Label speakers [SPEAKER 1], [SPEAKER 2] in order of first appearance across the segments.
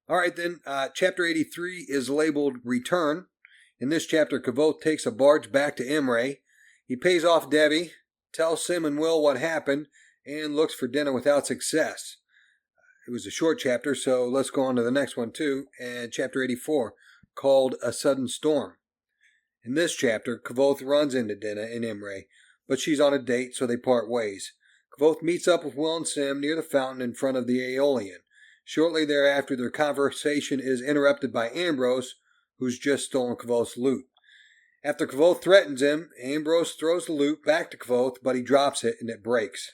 [SPEAKER 1] All right, then. Chapter 83 is labeled Return. In this chapter, Kvothe takes a barge back to Imre. He pays off Debbie, tells Sim and Will what happened, and looks for dinner without success. It was a short chapter, so let's go on to the next one, too. And chapter 84, called A Sudden Storm. In this chapter, Kvothe runs into Dinah and Imre, but she's on a date, so they part ways. Kvothe meets up with Will and Sim near the fountain in front of the Aeolian. Shortly thereafter, their conversation is interrupted by Ambrose, who's just stolen Kvothe's loot. After Kvothe threatens him, Ambrose throws the loot back to Kvothe, but he drops it and it breaks.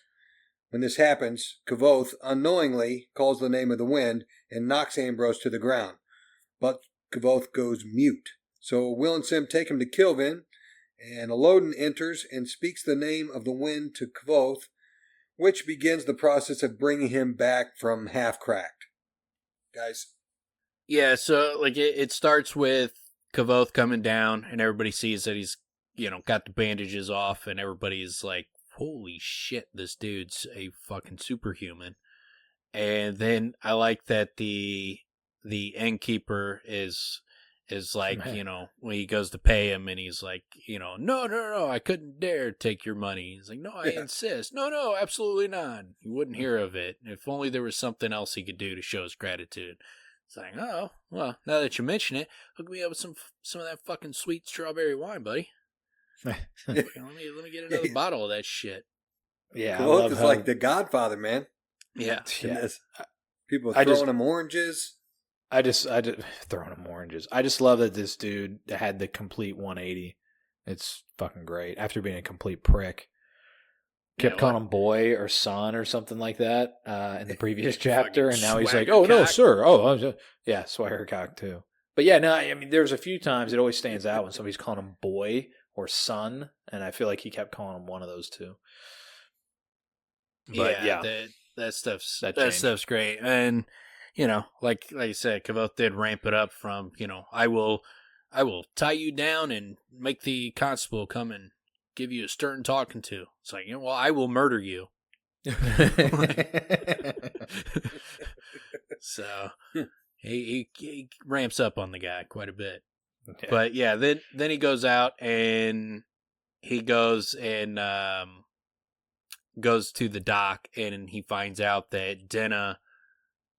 [SPEAKER 1] When this happens, Kvothe unknowingly calls the name of the wind and knocks Ambrose to the ground. But Kvothe goes mute. So Will and Sim take him to Kilvin, and Elodin enters and speaks the name of the wind to Kvothe, which begins the process of bringing him back from half-cracked. Guys?
[SPEAKER 2] Yeah, so like it starts with Kvothe coming down, and everybody sees that he's, got the bandages off, and everybody's like, holy shit, this dude's a fucking superhuman. And then I like that the innkeeper is like, when he goes to pay him and he's like, no, I couldn't dare take your money. He's like, no, I insist. No, absolutely not. He wouldn't hear of it. If only there was something else he could do to show his gratitude. It's like, oh, well, now that you mention it, hook me up with some of that fucking sweet strawberry wine, buddy. let me get another bottle of that shit.
[SPEAKER 1] Yeah, Kvothe is like the Godfather, man.
[SPEAKER 2] Yeah.
[SPEAKER 1] People throwing him oranges.
[SPEAKER 3] I just throwing him oranges. I just love that this dude had the complete 180. It's fucking great. After being a complete prick, kept calling him boy or son or something like that in the previous chapter, and now he's like, "Oh no, sir." Oh, yeah, swaggercock too. But yeah, no, I mean, there's a few times it always stands out when somebody's calling him boy or son, and I feel like he kept calling him one of those two. But
[SPEAKER 2] that stuff's great, and. Like I said, Kvothe did ramp it up from, I will tie you down and make the constable come and give you a stern talking to. It's like, well, I will murder you. So he ramps up on the guy quite a bit. Okay. But yeah, then he goes out and he goes to the dock, and he finds out that Dinah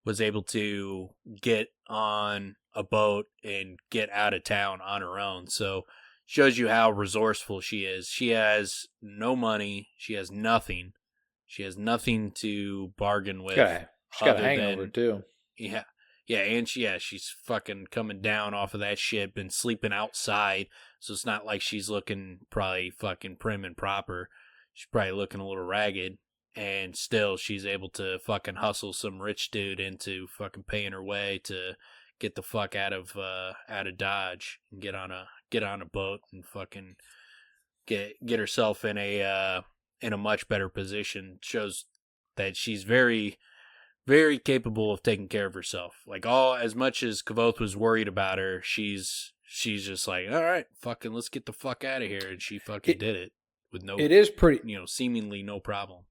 [SPEAKER 2] was able to get on a boat and get out of town on her own. So shows you how resourceful she is. She has no money. She has nothing. She has nothing to bargain with.
[SPEAKER 3] She's got a hangover too.
[SPEAKER 2] Yeah. Yeah, and she's fucking coming down off of that shit, been sleeping outside. So it's not like she's looking probably fucking prim and proper. She's probably looking a little ragged. And still, she's able to fucking hustle some rich dude into fucking paying her way to get the fuck out of Dodge and get on a boat and fucking get herself in a much better position. Shows that she's very, very capable of taking care of herself. Like as much as Kvothe was worried about her, she's just like, all right, fucking let's get the fuck out of here, and she fucking did it with no.
[SPEAKER 3] It is pretty,
[SPEAKER 2] seemingly no problem.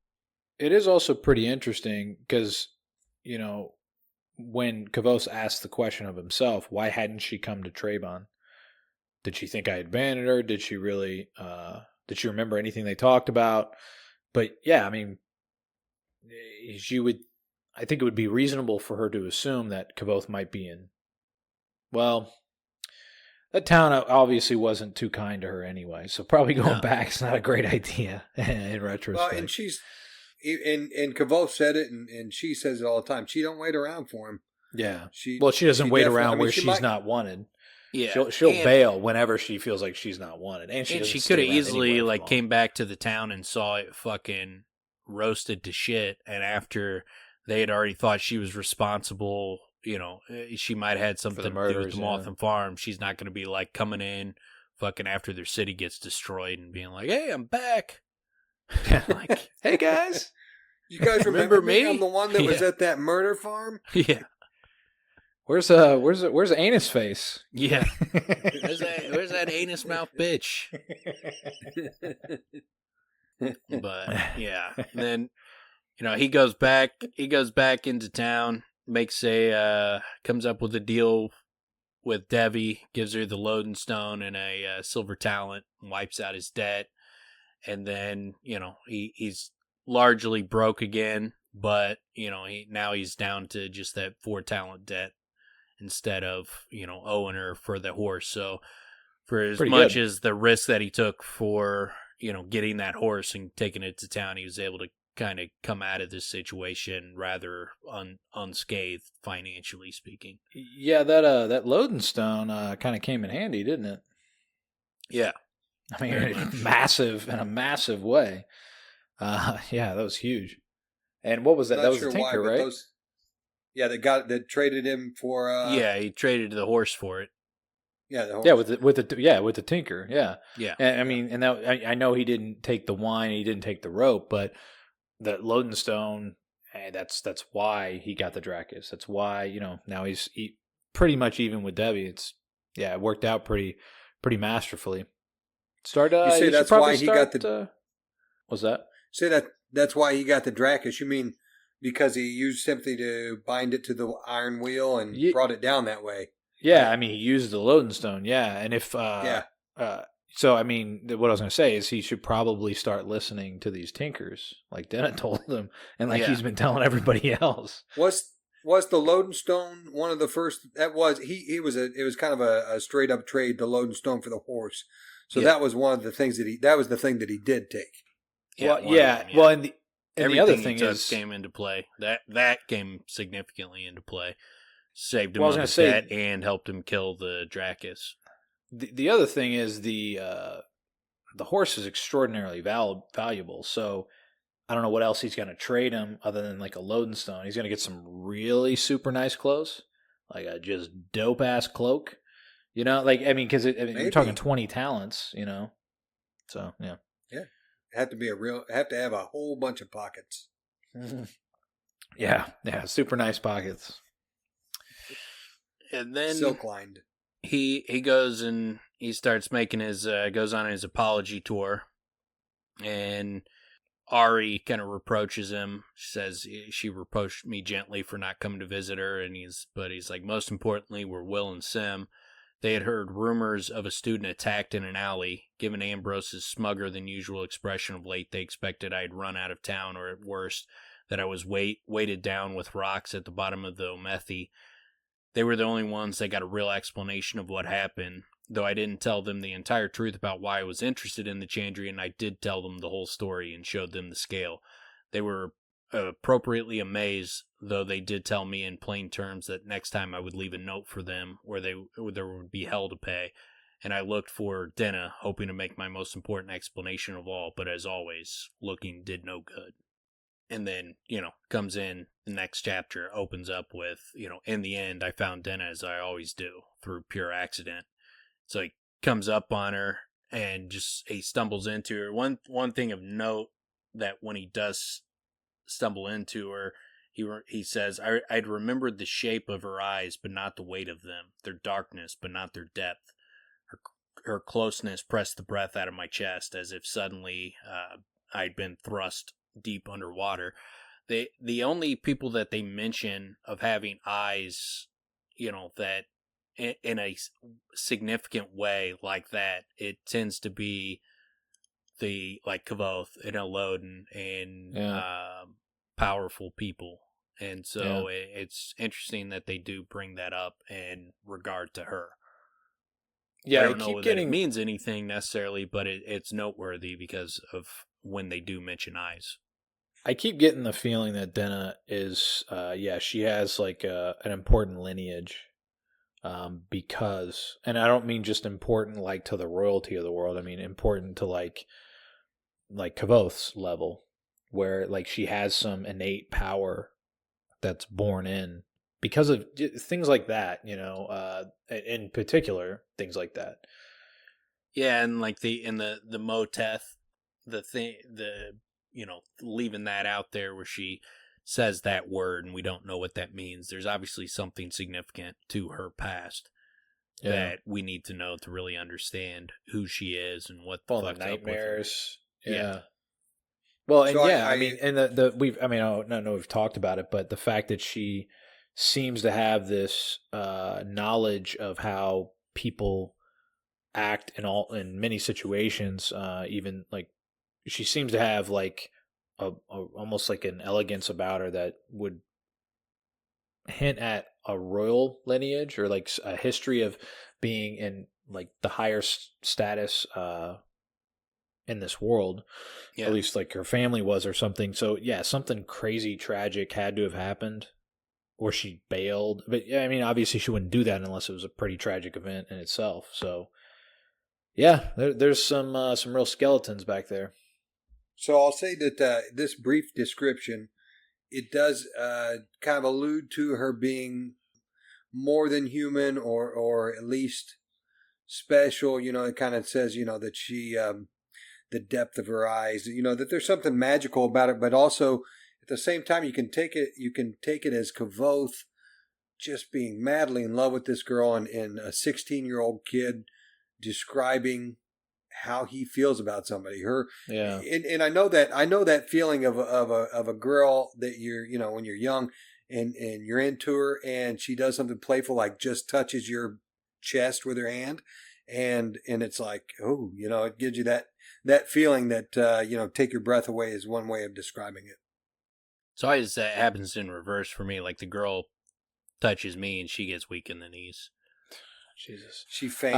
[SPEAKER 3] It is also pretty interesting because, when Kvothe asked the question of himself, why hadn't she come to Trabon? Did she think I had abandoned her? Did she really, did she remember anything they talked about? But yeah, I mean, I think it would be reasonable for her to assume that Kvothe might be that town obviously wasn't too kind to her anyway. So probably going back is not a great idea in retrospect.
[SPEAKER 1] Well, and And Kvothe said it, and she says it all the time. She don't wait around for him.
[SPEAKER 3] Yeah. She doesn't wait around where she's not wanted.
[SPEAKER 2] Yeah.
[SPEAKER 3] She'll bail whenever she feels like she's not wanted. And she
[SPEAKER 2] could have easily came back to the town and saw it fucking roasted to shit. And after they had already thought she was responsible, she might have had something to do with the Motham Farm. She's not going to be like coming in fucking after their city gets destroyed and being like, hey, I'm back.
[SPEAKER 3] Like, hey guys,
[SPEAKER 1] you guys remember me? I'm the one that was at that murder farm.
[SPEAKER 2] Yeah.
[SPEAKER 3] Where's Anus face?
[SPEAKER 2] Yeah. Where's that anus mouth bitch? But yeah, then he goes back into town. comes up with a deal with Devi, gives her the Elodin stone and a silver talent, and wipes out his debt. And then, he's largely broke again, but, now he's down to just that 4 talent debt instead of, owing her for the horse. So for as
[SPEAKER 3] Pretty
[SPEAKER 2] much
[SPEAKER 3] good.
[SPEAKER 2] as the risk that he took for, getting that horse and taking it to town, he was able to kind of come out of this situation rather unscathed, financially speaking.
[SPEAKER 3] Yeah, that Elodin stone kind of came in handy, didn't it?
[SPEAKER 2] Yeah.
[SPEAKER 3] I mean, in a massive way. Yeah, that was huge. And what was that?
[SPEAKER 1] Not
[SPEAKER 3] That was
[SPEAKER 1] sure
[SPEAKER 3] the Tinker,
[SPEAKER 1] why, but
[SPEAKER 3] right?
[SPEAKER 1] that traded him for.
[SPEAKER 2] Yeah, he traded the horse for it.
[SPEAKER 1] Yeah, the horse.
[SPEAKER 3] Yeah, with the Tinker. Yeah,
[SPEAKER 2] Yeah.
[SPEAKER 3] And I mean, and that I know he didn't take the wine, he didn't take the rope, but the Elodin stone. That's why he got the Dracus. That's why now he's pretty much even with Debbie. It worked out pretty masterfully.
[SPEAKER 1] You say that's why he got
[SPEAKER 3] the. What's that?
[SPEAKER 1] Say that's why he got the Dracus. You mean because he used simply to bind it to the iron wheel and brought it down that way?
[SPEAKER 3] Yeah, I mean he used the Elodin stone. Yeah, and if so I mean what I was going to say is he should probably start listening to these tinkers like Denna told him, and he's been telling everybody else.
[SPEAKER 1] Was the Elodin stone one of the first? That was it was kind of a straight up trade, the Elodin stone for the horse. So that was one of the things that was the thing that he did take.
[SPEAKER 2] Yeah,
[SPEAKER 3] well, and the other thing
[SPEAKER 2] came into play. That came significantly into play. Saved him
[SPEAKER 3] on his debt
[SPEAKER 2] and helped him kill the Dracus.
[SPEAKER 3] The other thing is the horse is extraordinarily valuable. So I don't know what else he's going to trade him other than like a Elodin stone. He's going to get some really super nice clothes, like a just dope ass cloak. Because you're talking 20 talents. So yeah.
[SPEAKER 1] Have to have a whole bunch of pockets.
[SPEAKER 3] Yeah, super nice pockets.
[SPEAKER 2] And then
[SPEAKER 1] silk lined.
[SPEAKER 2] He goes and he starts making goes on his apology tour, and Ari kind of reproaches him. She says she reproached me gently for not coming to visit her, but he's like, most importantly were Will and Sim. They had heard rumors of a student attacked in an alley. Given Ambrose's smugger than usual expression of late, they expected I'd run out of town, or at worst, that I was weighted down with rocks at the bottom of the Omethi. They were the only ones that got a real explanation of what happened, though I didn't tell them the entire truth about why I was interested in the Chandrian. I did tell them the whole story and showed them the scale. They were appropriately amazed, though they did tell me in plain terms that next time I would leave a note for them where there would be hell to pay. And I looked for Denna, hoping to make my most important explanation of all, but as always, looking did no good. And then, comes in, the next chapter opens up with, in the end, I found Denna as I always do, through pure accident. So he comes up on her and he stumbles into her. One thing of note that when he does stumble into her, he says, I'd remembered the shape of her eyes, but not the weight of them, their darkness, but not their depth. Her closeness pressed the breath out of my chest, as if suddenly I'd been thrust deep underwater. The only people that they mention of having eyes, that in a significant way like that, it tends to be like Kvothe and Elodin and powerful people. And so it's interesting that they do bring that up in regard to her. Yeah, I don't know that it means anything necessarily, but it's noteworthy because of when they do mention eyes.
[SPEAKER 3] I keep getting the feeling that Denna is, she has like an important lineage, because, and I don't mean just important like to the royalty of the world. I mean important to like Kvothe's level, where like she has some innate power that's born in because of things like that, in particular things like that.
[SPEAKER 2] Yeah, and like the Moteth, leaving that out there where she says that word and we don't know what that means. There's obviously something significant to her past that we need to know to really understand who she is and what the
[SPEAKER 3] nightmares.
[SPEAKER 2] Yeah.
[SPEAKER 3] Well, and so I mean, and we've talked about it, but the fact that she seems to have this knowledge of how people act in many situations. Even like she seems to have like a almost like an elegance about her that would hint at a royal lineage or like a history of being in like the higher status in this world.
[SPEAKER 2] Yeah.
[SPEAKER 3] At least like her family was or something. So yeah, something crazy tragic had to have happened, or she bailed. But yeah, I mean, obviously she wouldn't do that unless it was a pretty tragic event in itself. So yeah, there's some real skeletons back there.
[SPEAKER 1] So I'll say that this brief description, it does kind of allude to her being more than human, or at least special. It kind of says, that she, the depth of her eyes, that there's something magical about it, but also at the same time, you can take it as Kvothe just being madly in love with this girl, and a 16-year-old kid describing how he feels about somebody. And I know that feeling of a girl that you're, when you're young and you're into her and she does something playful, like just touches your chest with her hand, and it's like, oh, it gives you that feeling that take your breath away is one way of describing it.
[SPEAKER 2] So always that happens in reverse for me. Like the girl touches me and she gets weak in the knees.
[SPEAKER 3] Jesus.
[SPEAKER 1] She faints.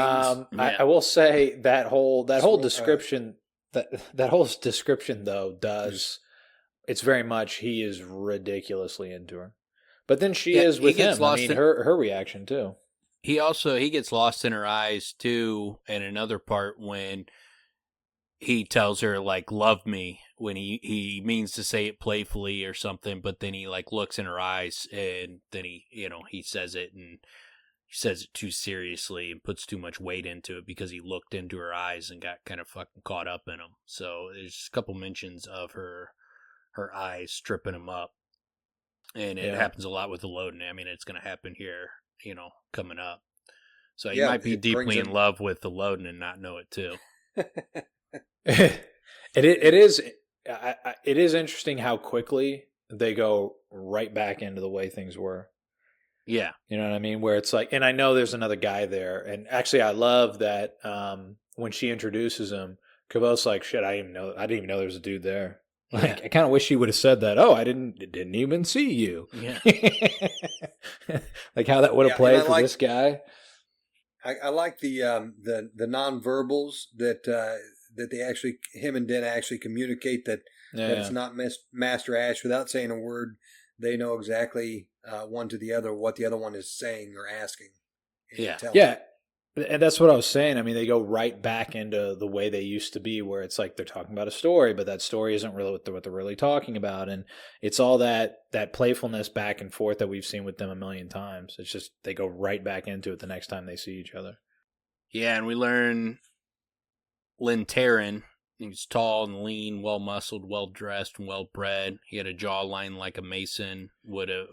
[SPEAKER 2] Yeah.
[SPEAKER 3] I will say that whole description that whole description though does, it's very much he is ridiculously into her, but then she is with him. I mean, her reaction too.
[SPEAKER 2] He gets lost in her eyes too, in another part when he tells her like love me, when he means to say it playfully or something, but then he like looks in her eyes and then he says it, and he says it too seriously and puts too much weight into it because he looked into her eyes and got kind of fucking caught up in them. So there's a couple mentions of her eyes tripping him up, and it happens a lot with Elodin. I mean, it's going to happen here, coming up. So you might be deeply in love with Elodin and not know it too.
[SPEAKER 3] It is interesting how quickly they go right back into the way things were.
[SPEAKER 2] Yeah.
[SPEAKER 3] You know what I mean? Where it's like, and I know there's another guy there. And actually I love that when she introduces him, Kvothe's like, shit, I didn't even know there was a dude there. Like, I kind of wish he would have said that. Oh, I didn't even see you.
[SPEAKER 2] Yeah.
[SPEAKER 3] Like how that would have played for this guy.
[SPEAKER 1] I like the nonverbals that they actually, him and Dina actually communicate that it's not Master Ash without saying a word. They know exactly one to the other what the other one is saying or asking.
[SPEAKER 3] Yeah. And that's what I was saying. I mean, they go right back into the way they used to be, where it's like they're talking about a story, but that story isn't really what they're really talking about. And it's all that playfulness back and forth that we've seen with them a million times. It's just they go right back into it the next time they see each other.
[SPEAKER 2] Yeah, and we learn Lintarin. He's tall and lean, well-muscled, well-dressed, and well-bred. He had a jawline like a mason would have.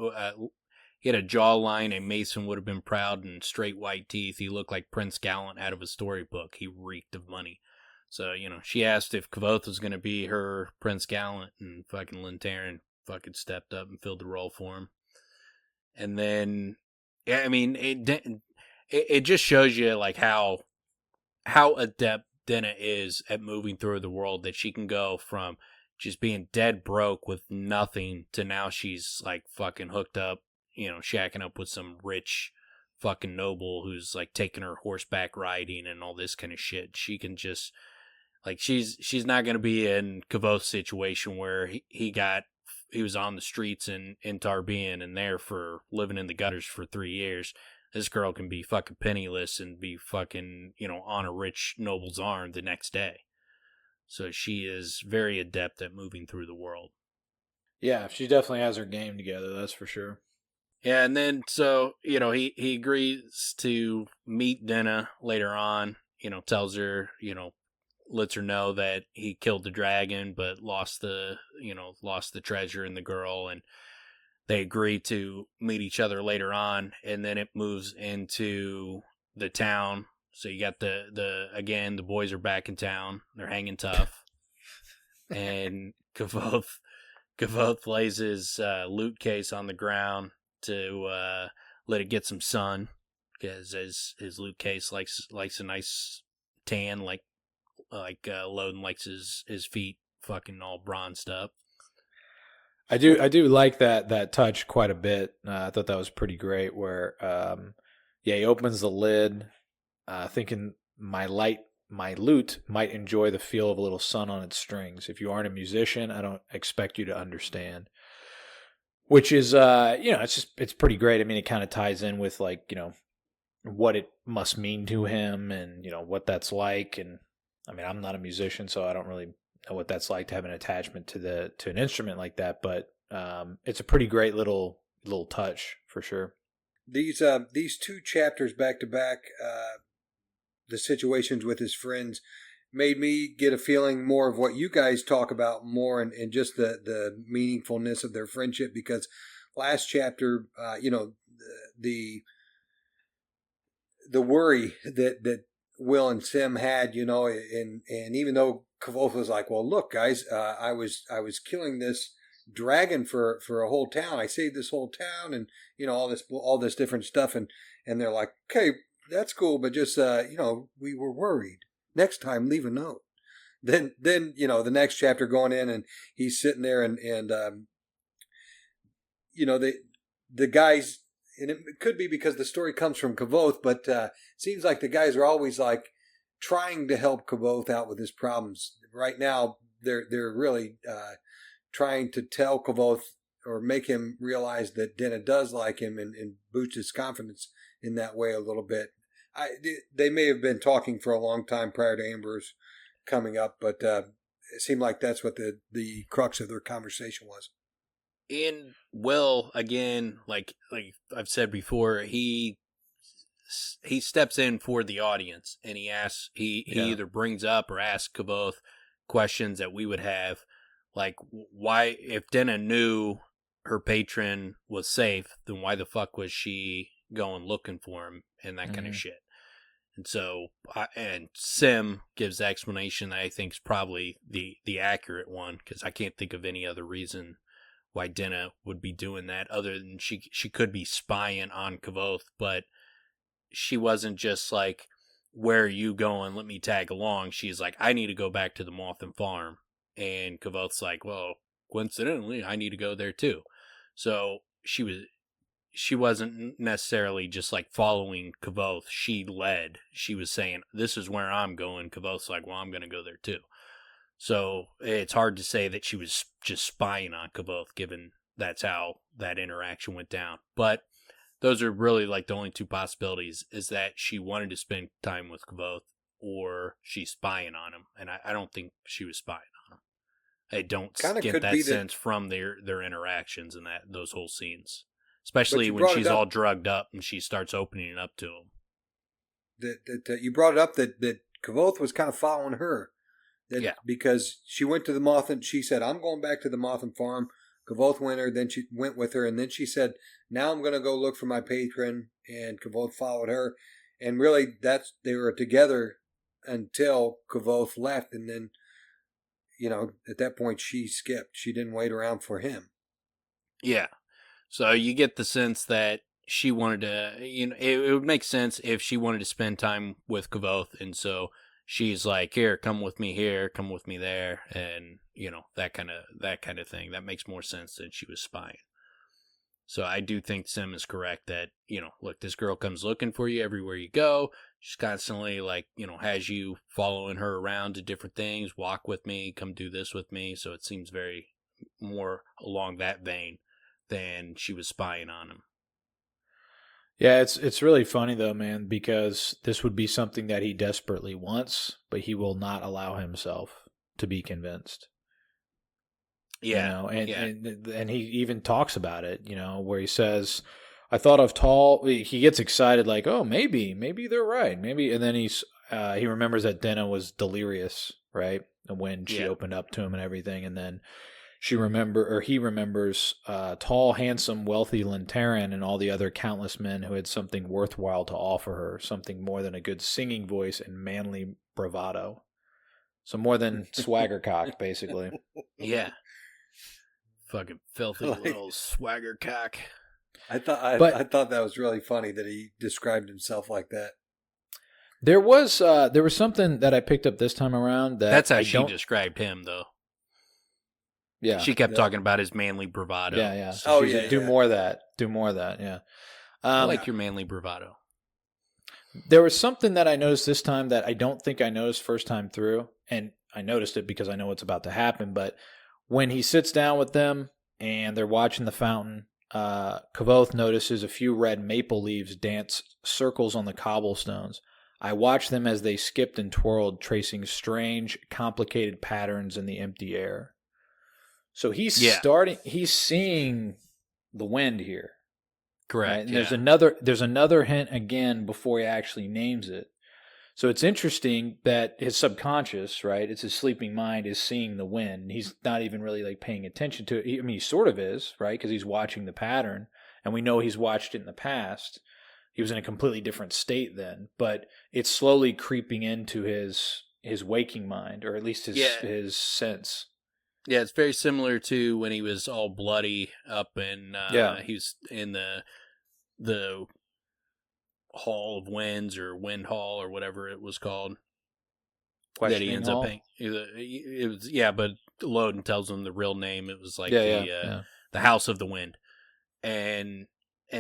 [SPEAKER 2] He had a jawline a mason would have been proud, and straight white teeth. He looked like Prince Gallant out of a storybook. He reeked of money. So, she asked if Kvothe was going to be her Prince Gallant, and fucking Lintarin fucking stepped up and filled the role for him. And then, yeah, I mean, it just shows you like how adept Dina is at moving through the world, that she can go from just being dead broke with nothing to now she's like fucking hooked up, shacking up with some rich fucking noble who's like taking her horseback riding and all this kind of shit. She can just like, she's not going to be in Kvothe's situation where he was on the streets in Tarbean and there for living in the gutters for 3 years. This girl can be fucking penniless and be fucking, on a rich noble's arm the next day. So she is very adept at moving through the world.
[SPEAKER 3] Yeah, she definitely has her game together, that's for sure.
[SPEAKER 2] Yeah, and then, so, he agrees to meet Dina later on, tells her, lets her know that he killed the dragon, but lost the treasure and the girl, and they agree to meet each other later on, and then it moves into the town. So you got the boys are back in town. They're hanging tough. And Kvothe lays his loot case on the ground, to let it get some sun, because as his Luke Case likes a nice tan, like Elodin likes his feet fucking all bronzed up.
[SPEAKER 3] I do like that touch quite a bit. I thought that was pretty great. Where he opens the lid, thinking my lute might enjoy the feel of a little sun on its strings. If you aren't a musician, I don't expect you to understand. Which is it's pretty great. I mean, it kind of ties in with what it must mean to him, and what that's like. And I mean, I'm not a musician, so I don't really know what that's like to have an attachment to an instrument like that, but it's a pretty great little touch for sure.
[SPEAKER 1] These two chapters back to back, the situations with his friends, made me get a feeling more of what you guys talk about more, and just the meaningfulness of their friendship. Because last chapter, the worry that Will and Sim had, and even though Kvothe was like, well, look, guys, I was killing this dragon for a whole town. I saved this whole town, and all this different stuff, and they're like, okay, that's cool, but just we were worried. Next time, leave a note. Then the next chapter going in, and he's sitting there, and the guys. And it could be because the story comes from Kvothe, but it seems like the guys are always like trying to help Kvothe out with his problems. Right now, they're really trying to tell Kvothe or make him realize that Denna does like him, and boost his confidence in that way a little bit. They may have been talking for a long time prior to Ambrose coming up, but it seemed like that's what the crux of their conversation was.
[SPEAKER 2] And Will, again, like I've said before, he steps in for the audience, and he either brings up or asks Kvothe questions that we would have, like, why, if Denna knew her patron was safe, then why the fuck was she going looking for him, and that kind of shit. And so, and Sim gives the explanation that I think is probably the accurate one, because I can't think of any other reason why Denna would be doing that, other than she could be spying on Kvothe, but she wasn't just like, where are you going? Let me tag along. She's like, I need to go back to the Mothan farm. And Kvothe's like, well, coincidentally, I need to go there too. So she wasn't necessarily just like following Kvothe. She led. She was saying, this is where I'm going. Kvothe's like, well, I'm going to go there too. So it's hard to say that she was just spying on Kvothe, given that's how that interaction went down. But those are really like the only two possibilities, is that she wanted to spend time with Kvothe, or she's spying on him. And I don't think she was spying on him. I don't get that sense from their interactions and those whole scenes. Especially when she's all drugged up and she starts opening it up to him.
[SPEAKER 1] That you brought it up that Kvothe was kind of following her. Because she went to the Mothan. She said, I'm going back to the Mothan farm. Kvothe went with her, and then she said, now I'm going to go look for my patron, and Kvothe followed her. And really, they were together until Kvothe left, and then, at that point, she skipped. She didn't wait around for him. Yeah.
[SPEAKER 2] So you get the sense that she wanted to, it would make sense if she wanted to spend time with Kvothe, and so she's like, here, come with me here, come with me there, and that kind of thing. That makes more sense than she was spying. So I do think Sim is correct that, look, this girl comes looking for you everywhere you go. She's constantly like, has you following her around to different things. Walk with me, come do this with me. So it seems very more along that vein than she was spying on him.
[SPEAKER 3] Yeah, it's really funny though, man, because this would be something that he desperately wants, but he will not allow himself to be convinced.
[SPEAKER 2] Yeah,
[SPEAKER 3] and he even talks about it, where he says, I thought of tall. He gets excited, like, oh, maybe they're right, maybe, and then he remembers that Denna was delirious, right, when she opened up to him and everything, and then he remembers tall, handsome, wealthy Lantaran and all the other countless men who had something worthwhile to offer her, something more than a good singing voice and manly bravado. So more than swagger cock, basically.
[SPEAKER 2] Yeah. Fucking filthy little swagger cock.
[SPEAKER 1] I thought that was really funny that he described himself like that.
[SPEAKER 3] There was something that I picked up this time around
[SPEAKER 2] that's how she described him, though.
[SPEAKER 3] Yeah,
[SPEAKER 2] she kept talking about his manly bravado.
[SPEAKER 3] Yeah.
[SPEAKER 2] So
[SPEAKER 3] do more of that. Do more of that. Yeah.
[SPEAKER 2] I like your manly bravado.
[SPEAKER 3] There was something that I noticed this time that I don't think I noticed first time through, and I noticed it because I know what's about to happen. But when he sits down with them and they're watching the fountain, Kvothe notices a few red maple leaves dance circles on the cobblestones. I watched them as they skipped and twirled, tracing strange, complicated patterns in the empty air. So he's seeing the wind here.
[SPEAKER 2] Correct.
[SPEAKER 3] Right? And there's another hint again before he actually names it. So it's interesting that his subconscious, right, it's his sleeping mind, is seeing the wind. He's not even really like paying attention to it. I mean, he sort of is, right, because he's watching the pattern, and we know he's watched it in the past. He was in a completely different state then, but it's slowly creeping into his waking mind, or at least his sense.
[SPEAKER 2] Yeah, it's very similar to when he was all bloody up in he was in the Hall of Winds or Wind Hall or whatever it was called. That he ends up paying. It was but Elodin tells him the real name. It was like the House of the Wind, and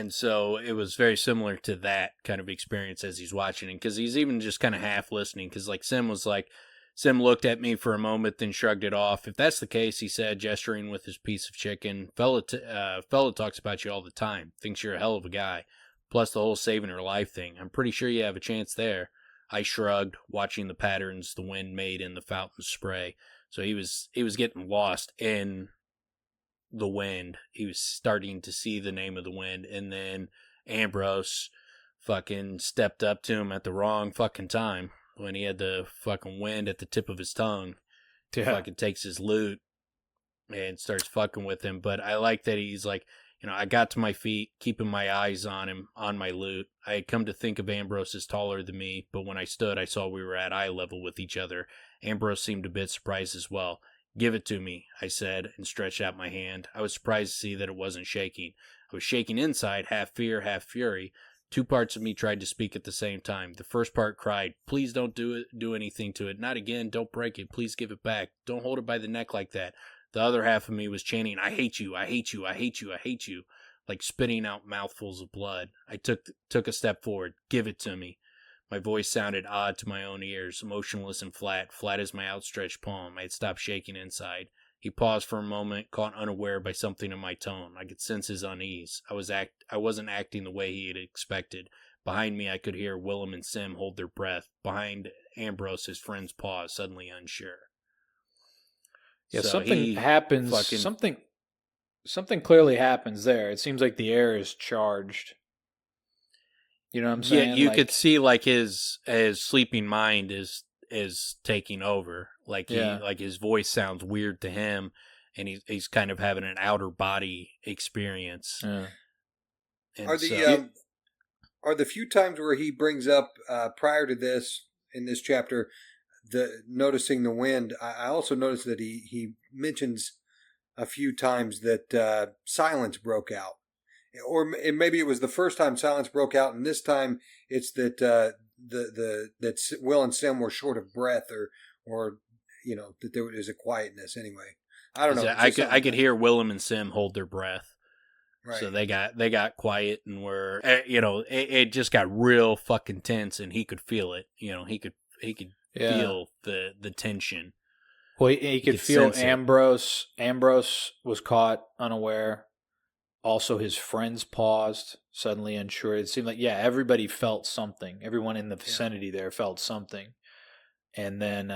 [SPEAKER 2] so it was very similar to that kind of experience as he's watching it, because he's even just kind of half listening, because like Sim looked at me for a moment, then shrugged it off. If that's the case, he said, gesturing with his piece of chicken, fella talks about you all the time, thinks you're a hell of a guy, plus the whole saving her life thing. I'm pretty sure you have a chance there. I shrugged, watching the patterns the wind made in the fountain spray. So he was getting lost in the wind. He was starting to see the name of the wind, and then Ambrose fucking stepped up to him at the wrong fucking time when he had the fucking wind at the tip of his tongue. Fucking takes his loot and starts fucking with him. But I like that he's like, I got to my feet, keeping my eyes on him, on my loot. I had come to think of Ambrose as taller than me, but when I stood, I saw we were at eye level with each other. Ambrose seemed a bit surprised as well. Give it to me, I said, and stretched out my hand. I was surprised to see that it wasn't shaking. I was shaking inside, half fear, half fury. Two parts of me tried to speak at the same time. The first part cried, please don't do anything to it. Not again, don't break it. Please give it back. Don't hold it by the neck like that. The other half of me was chanting, I hate you, I hate you, I hate you, I hate you, like spitting out mouthfuls of blood. I took a step forward. Give it to me. My voice sounded odd to my own ears, emotionless and flat as my outstretched palm. I had stopped shaking inside. He paused for a moment, caught unaware by something in my tone. I could sense his unease. I wasn't acting the way he had expected. Behind me, I could hear Willem and Sim hold their breath. Behind Ambrose, his friends paused, suddenly unsure.
[SPEAKER 3] Yeah, so something happens. Something clearly happens there. It seems like the air is charged. You know what I'm saying?
[SPEAKER 2] Yeah, you could see like his sleeping mind is taking over. Like like his voice sounds weird to him, and he's kind of having an outer body experience.
[SPEAKER 3] Yeah.
[SPEAKER 1] Are the few times where he brings up prior to this in this chapter noticing the wind? I also noticed that he mentions a few times that silence broke out. Or maybe it was the first time silence broke out, and this time it's that that Will and Sim were short of breath, or that there was a quietness. Anyway, I don't know.
[SPEAKER 2] I could hear Willem and Sim hold their breath,
[SPEAKER 1] right.
[SPEAKER 2] So they got quiet and were it just got real fucking tense, and he could feel it. He could feel the tension.
[SPEAKER 3] Well, he could feel Ambrose. Ambrose was caught unaware. Also, his friends paused, suddenly unsure. It seemed like, everybody felt something. Everyone in the vicinity there felt something. And then,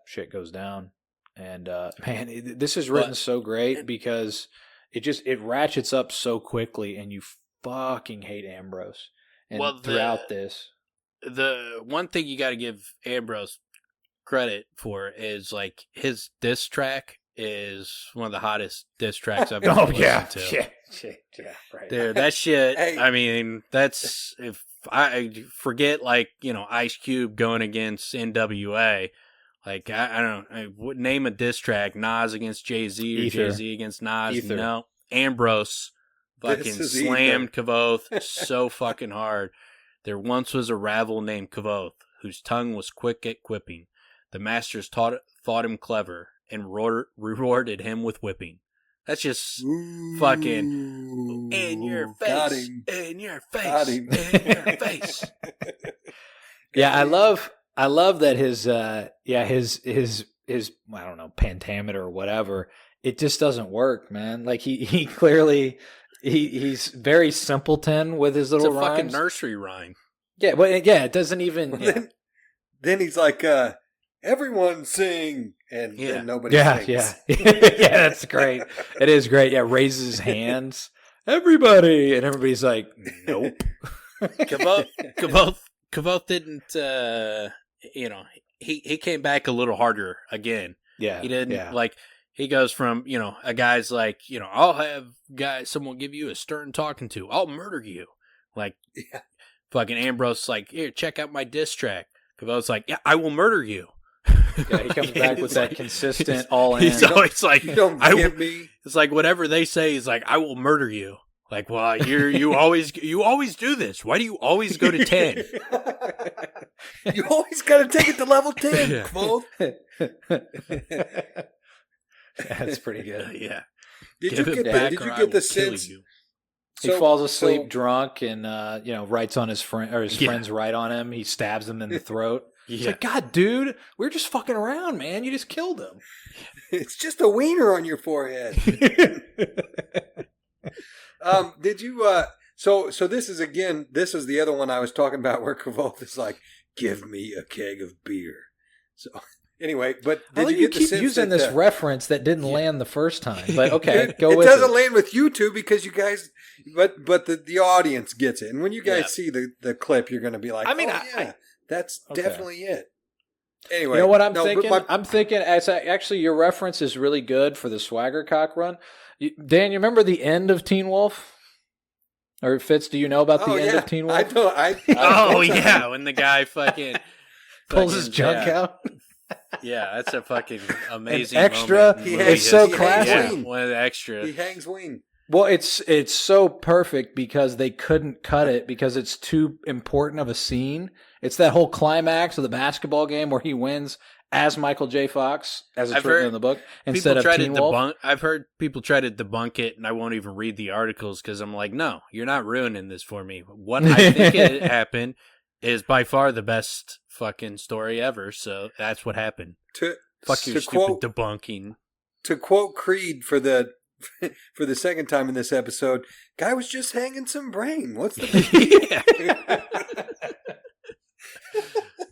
[SPEAKER 3] shit goes down. And, man, this is written so great because it ratchets up so quickly, and you fucking hate Ambrose. And throughout this.
[SPEAKER 2] The one thing you got to give Ambrose credit for is, like, his diss track is one of the hottest diss tracks I've ever listened to.
[SPEAKER 3] Yeah, right.
[SPEAKER 2] Dude, that shit, hey. I mean, that's, if I forget, like, Ice Cube going against NWA, like, I don't know, I would name a diss track, Nas against Jay-Z or Jay-Z against Nas. No, Ambrose Fucking slammed Kvothe so fucking hard. There once was a rabble named Kvothe, whose tongue was quick at quipping. The masters thought him clever and rewarded him with whipping. That's just fucking in your face, in your face, in your face.
[SPEAKER 3] Yeah, I love that his I don't know, pentameter or whatever. It just doesn't work, man. Like he clearly he's very simpleton with his little
[SPEAKER 2] rhymes. It's a fucking nursery rhyme.
[SPEAKER 3] Yeah, but yeah, it doesn't even. Yeah.
[SPEAKER 1] Then he's like, everyone sing, and nobody sings.
[SPEAKER 3] Yeah, yeah, that's great. It is great. Yeah, raises his hands, everybody, and everybody's like, nope.
[SPEAKER 2] Kvothe didn't. He came back a little harder again.
[SPEAKER 3] Yeah,
[SPEAKER 2] he didn't like. He goes from, a guy's like, I'll have someone give you a stern talking to. I'll murder you. Like, fucking Ambrose like, here, check out my diss track. Kavothe's like, yeah, I will murder you.
[SPEAKER 3] Yeah, he comes back with that consistent all in.
[SPEAKER 2] He's always like,
[SPEAKER 1] you don't get me.
[SPEAKER 2] It's like whatever they say, he's like, I will murder you. Like, well, you always do this. Why do you always go to 10?
[SPEAKER 1] You always got to take it to level 10, Kvothe.
[SPEAKER 3] That's pretty good.
[SPEAKER 2] Yeah.
[SPEAKER 1] Did you get the sense?
[SPEAKER 3] He falls asleep drunk and writes on his friend, or his friends write on him. He stabs him in the throat. He's like, God, dude, we're just fucking around, man. You just killed him.
[SPEAKER 1] It's just a wiener on your forehead. Did you? So this is the other one I was talking about where Kvothe is like, give me a keg of beer. So. Anyway, but did you get the sense that...
[SPEAKER 3] using this reference that didn't land the first time? But okay, go with
[SPEAKER 1] it. It doesn't land with you two because you guys... But the audience gets it. And when you guys see the clip, you're going to be like, that's definitely it. Anyway.
[SPEAKER 3] You know what I'm thinking? I'm thinking, actually, your reference is really good for the Swagger Cock run. Dan, you remember the end of Teen Wolf? Or Fitz, do you know about the end of Teen Wolf?
[SPEAKER 2] When the guy fucking...
[SPEAKER 3] pulls his junk out.
[SPEAKER 2] Yeah, that's a fucking amazing
[SPEAKER 3] extra.
[SPEAKER 2] Moment.
[SPEAKER 3] It's so classic.
[SPEAKER 2] One of the extra.
[SPEAKER 1] He hangs wing.
[SPEAKER 3] Well, it's so perfect because they couldn't cut it because it's too important of a scene. It's that whole climax of the basketball game where he wins as Michael J. Fox, as it's written in the book, instead of Teen Wolf.
[SPEAKER 2] I've heard people try to debunk it, and I won't even read the articles because I'm like, no, you're not ruining this for me. What I think it happened is by far the best fucking story ever, so that's what happened. Fuck your stupid debunking.
[SPEAKER 1] To quote Creed for the second time in this episode, guy was just hanging some brain. What's the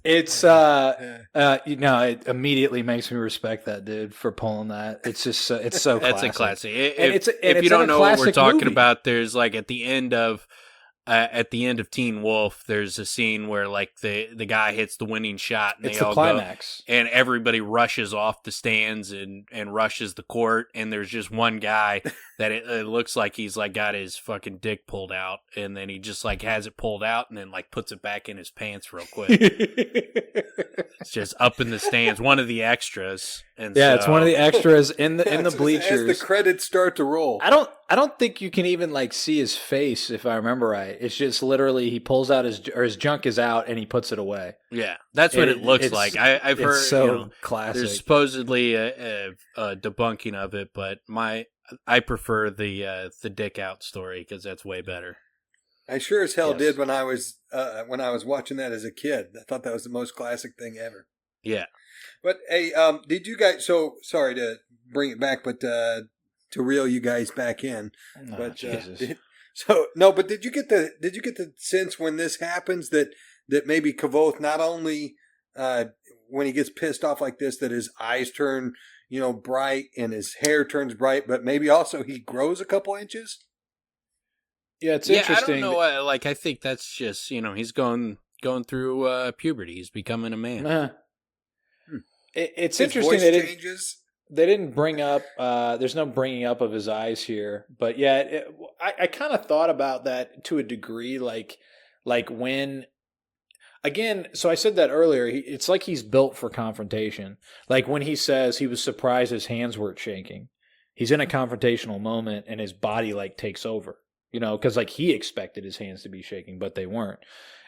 [SPEAKER 3] It's it immediately makes me respect that dude for pulling that. It's just it's so classic.
[SPEAKER 2] That's a classic. If you don't know what we're talking about, there's like at the end of Teen Wolf, there's a scene where like the guy hits the winning shot and
[SPEAKER 3] it's
[SPEAKER 2] they all
[SPEAKER 3] climax.
[SPEAKER 2] Go, and everybody rushes off the stands and rushes the court, and there's just one guy that it looks like he's like got his fucking dick pulled out, and then he just like has it pulled out and then like puts it back in his pants real quick. It's just up in the stands, one of the extras. And
[SPEAKER 3] it's one of the extras in the bleachers.
[SPEAKER 1] As the credits start to roll.
[SPEAKER 3] I don't think you can even like see his face if I remember right. It's just literally he pulls out his junk is out and he puts it away.
[SPEAKER 2] Yeah, that's what it looks like. I've heard
[SPEAKER 3] so classic.
[SPEAKER 2] There's supposedly a debunking of it, but I prefer the dick out story because that's way better.
[SPEAKER 1] I sure as hell did when I was watching that as a kid. I thought that was the most classic thing ever.
[SPEAKER 2] Yeah.
[SPEAKER 1] But hey, did you guys? So sorry to bring it back, but to reel you guys back in.
[SPEAKER 3] Oh,
[SPEAKER 1] but
[SPEAKER 3] Jesus.
[SPEAKER 1] But did you get the sense when this happens that maybe Kvothe not only when he gets pissed off like this that his eyes turn bright and his hair turns bright, but maybe also he grows a couple inches?
[SPEAKER 3] Yeah, it's interesting.
[SPEAKER 2] I don't know. Like I think that's just he's going through puberty. He's becoming a man.
[SPEAKER 3] It's
[SPEAKER 1] his
[SPEAKER 3] interesting
[SPEAKER 1] voice
[SPEAKER 3] that
[SPEAKER 1] changes.
[SPEAKER 3] They didn't bring up. There's no bringing up of his eyes here, but yeah, I kind of thought about that to a degree. Like when, again, so I said that earlier. It's like he's built for confrontation. Like when he says he was surprised his hands weren't shaking. He's in a confrontational moment, and his body like takes over. because like he expected his hands to be shaking, but they weren't.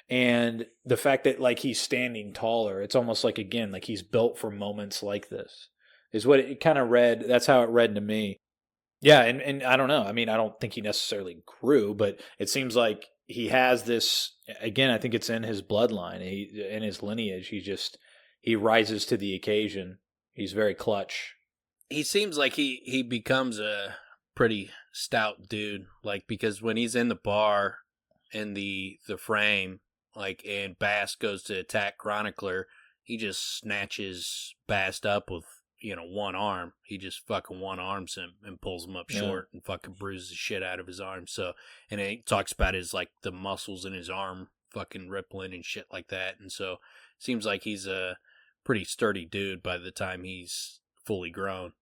[SPEAKER 3] And the fact that like he's standing taller, it's almost like, again, like he's built for moments like this is what it kind of read. That's how it read to me. Yeah. And I don't know. I mean, I don't think he necessarily grew, but it seems like he has this, again, I think it's in his bloodline, in his lineage. He rises to the occasion. He's very clutch.
[SPEAKER 2] He seems like he becomes a pretty stout dude, like, because when he's in the bar in the frame, like, and Bast goes to attack Chronicler, he just snatches Bast up with, one arm. He just fucking one arms him and pulls him up short and fucking bruises the shit out of his arm. So, and he talks about his, like, the muscles in his arm fucking rippling and shit like that. And so, seems like he's a pretty sturdy dude by the time he's fully grown.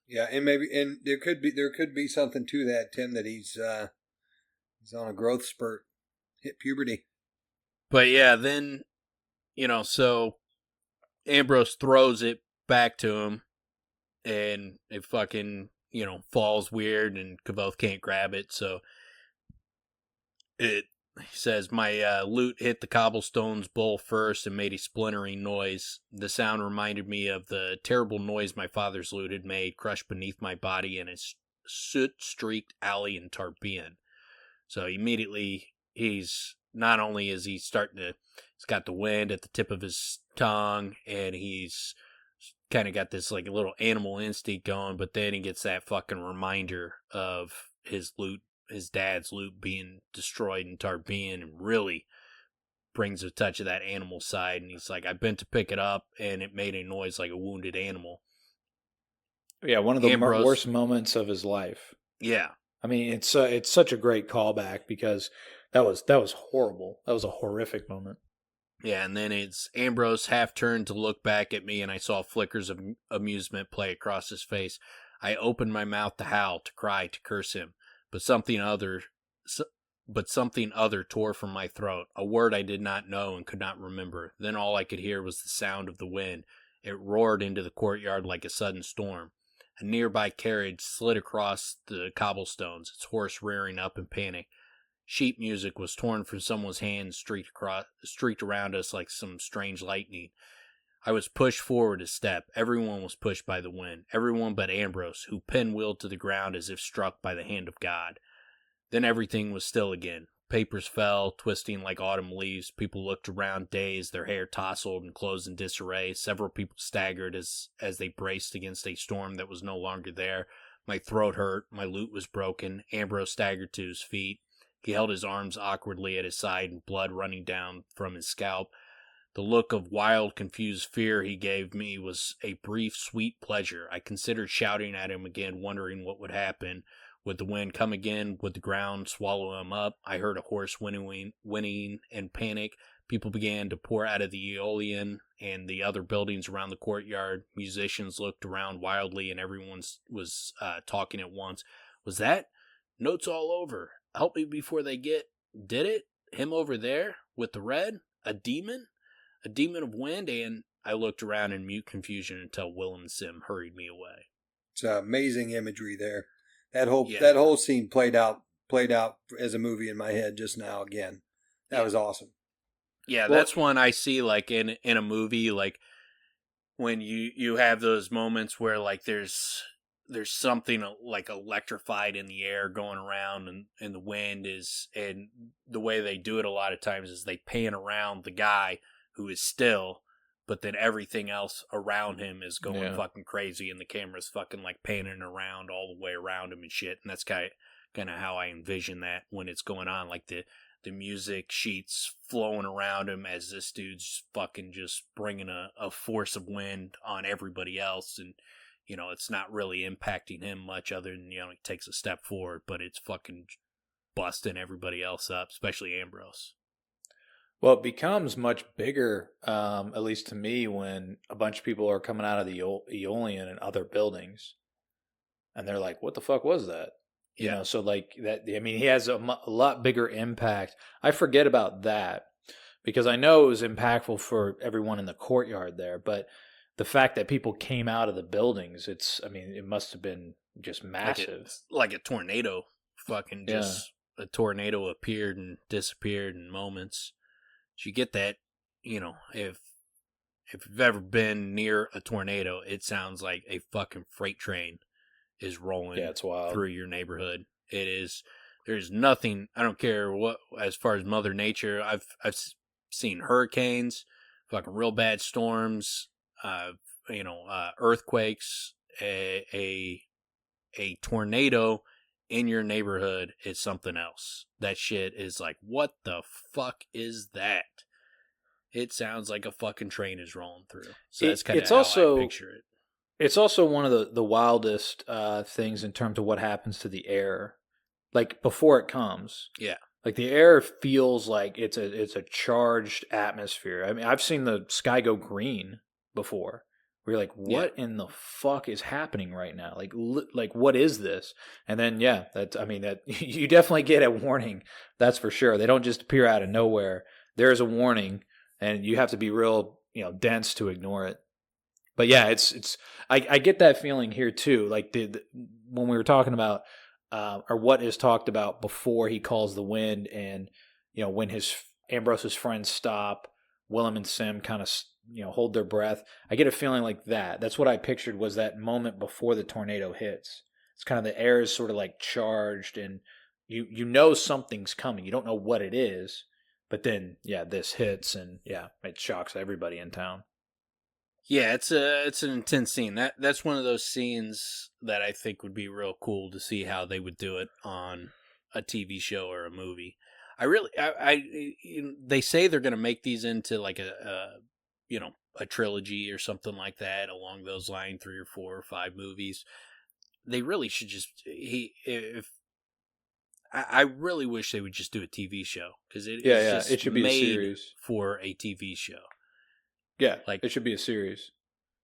[SPEAKER 1] Yeah, and there could be something to that, Tim, that he's on a growth spurt, hit puberty.
[SPEAKER 2] But yeah, then so Ambrose throws it back to him, and it fucking falls weird, and Kvothe can't grab it. So he says, my loot hit the cobblestones bowl first and made a splintering noise. The sound reminded me of the terrible noise my father's loot had made, crushed beneath my body in a soot-streaked alley in Tarbean. So immediately, he's got the wind at the tip of his tongue, and he's kind of got this like a little animal instinct going, but then he gets that fucking reminder of his dad's loot being destroyed in Tarbean, and really brings a touch of that animal side. And he's like, I bent to pick it up, and it made a noise like a wounded animal.
[SPEAKER 3] Yeah, one of the worst moments of his life.
[SPEAKER 2] Yeah.
[SPEAKER 3] I mean, it's such a great callback, because that was horrible. That was a horrific moment.
[SPEAKER 2] Yeah, and then it's Ambrose half turned to look back at me, and I saw flickers of amusement play across his face. I opened my mouth to howl, to cry, to curse him, but something other tore from my throat, a word I did not know and could not remember. Then all I could hear was the sound of the wind. It roared into the courtyard like a sudden storm. A nearby carriage slid across the cobblestones, its horse rearing up in panic. Sheet music was torn from someone's hand, streaked around us like some strange lightning. I was pushed forward a step. Everyone was pushed by the wind. Everyone but Ambrose, who pinwheeled to the ground as if struck by the hand of God. Then everything was still again. Papers fell, twisting like autumn leaves. People looked around, dazed, their hair tousled and clothes in disarray. Several people staggered as they braced against a storm that was no longer there. My throat hurt. My loot was broken. Ambrose staggered to his feet. He held his arms awkwardly at his side, and blood running down from his scalp. The look of wild, confused fear he gave me was a brief, sweet pleasure. I considered shouting at him again, wondering what would happen. Would the wind come again? Would the ground swallow him up? I heard a horse whinnying in panic. People began to pour out of the Elodin and the other buildings around the courtyard. Musicians looked around wildly, and everyone was talking at once. Was that? Notes all over. Help me before they did it? Him over there with the red? A demon? A demon of wind? And I looked around in mute confusion until Willem and Sim hurried me away.
[SPEAKER 1] It's amazing imagery there. That whole scene played out as a movie in my head just now again. That was awesome.
[SPEAKER 2] Yeah, that's one I see like in a movie, like when you have those moments where like there's something like electrified in the air going around, and the wind is, and the way they do it a lot of times is they pan around the guy who is still, but then everything else around him is going fucking crazy, and the camera's fucking like panning around all the way around him and shit. And that's kind of how I envision that when it's going on, like the music sheets flowing around him as this dude's fucking just bringing a force of wind on everybody else. And it's not really impacting him much other than, he takes a step forward, but it's fucking busting everybody else up, especially Ambrose.
[SPEAKER 3] Well, it becomes much bigger, at least to me, when a bunch of people are coming out of the Elodin and other buildings, and they're like, what the fuck was that? You know, so like that, I mean, he has a lot bigger impact. I forget about that because I know it was impactful for everyone in the courtyard there, but the fact that people came out of the buildings, it must have been just massive.
[SPEAKER 2] Like a tornado fucking just a tornado appeared and disappeared in moments. You get that, if you've ever been near a tornado, it sounds like a fucking freight train is rolling
[SPEAKER 3] it's wild.
[SPEAKER 2] through your neighborhood. It is. There's nothing. I don't care what, as far as Mother Nature. I've seen hurricanes, fucking real bad storms, earthquakes. A tornado in your neighborhood is something else. That shit is like, what the fuck is that? It sounds like a fucking train is rolling through. So that's kind of how I picture it.
[SPEAKER 3] It's also one of the wildest things in terms of what happens to the air, like before it comes.
[SPEAKER 2] Yeah,
[SPEAKER 3] like the air feels like it's a charged atmosphere. I mean, I've seen the sky go green before. Where you're like, what in the fuck is happening right now? Like what is this? And then that you definitely get a warning. That's for sure. They don't just appear out of nowhere. There is a warning, and you have to be real, dense to ignore it. But yeah, it's I get that feeling here too. Like when we were talking about or what is talked about before he calls the wind, and when Ambrose's friends stop, Willem and Sim kind of hold their breath. I get a feeling like that. That's what I pictured, was that moment before the tornado hits. It's kind of the air is sort of like charged, and you know something's coming. You don't know what it is, but then this hits, and it shocks everybody in town.
[SPEAKER 2] Yeah, it's an intense scene. That's one of those scenes that I think would be real cool to see how they would do it on a TV show or a movie. They say they're going to make these into like a trilogy or something like that, along those lines, 3 or 4 or 5 movies. They really should I really wish they would just do a TV show, because it should be made a series for a TV show.
[SPEAKER 3] Yeah, like it should be a series.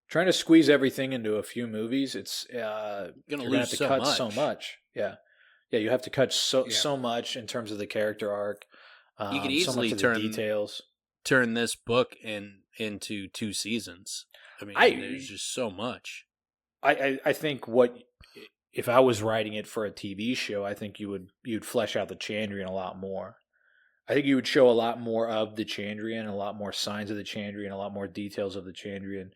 [SPEAKER 3] Trying to squeeze everything into a few movies, it's you're gonna have to cut so much. Yeah, you have to cut so much in terms of the character arc.
[SPEAKER 2] You could easily turn this book into 2 seasons. I mean, there's just so much.
[SPEAKER 3] I think if I was writing it for a TV show, I think you'd flesh out the Chandrian a lot more. I think you would show a lot more of the Chandrian, a lot more signs of the Chandrian, a lot more details of the Chandrian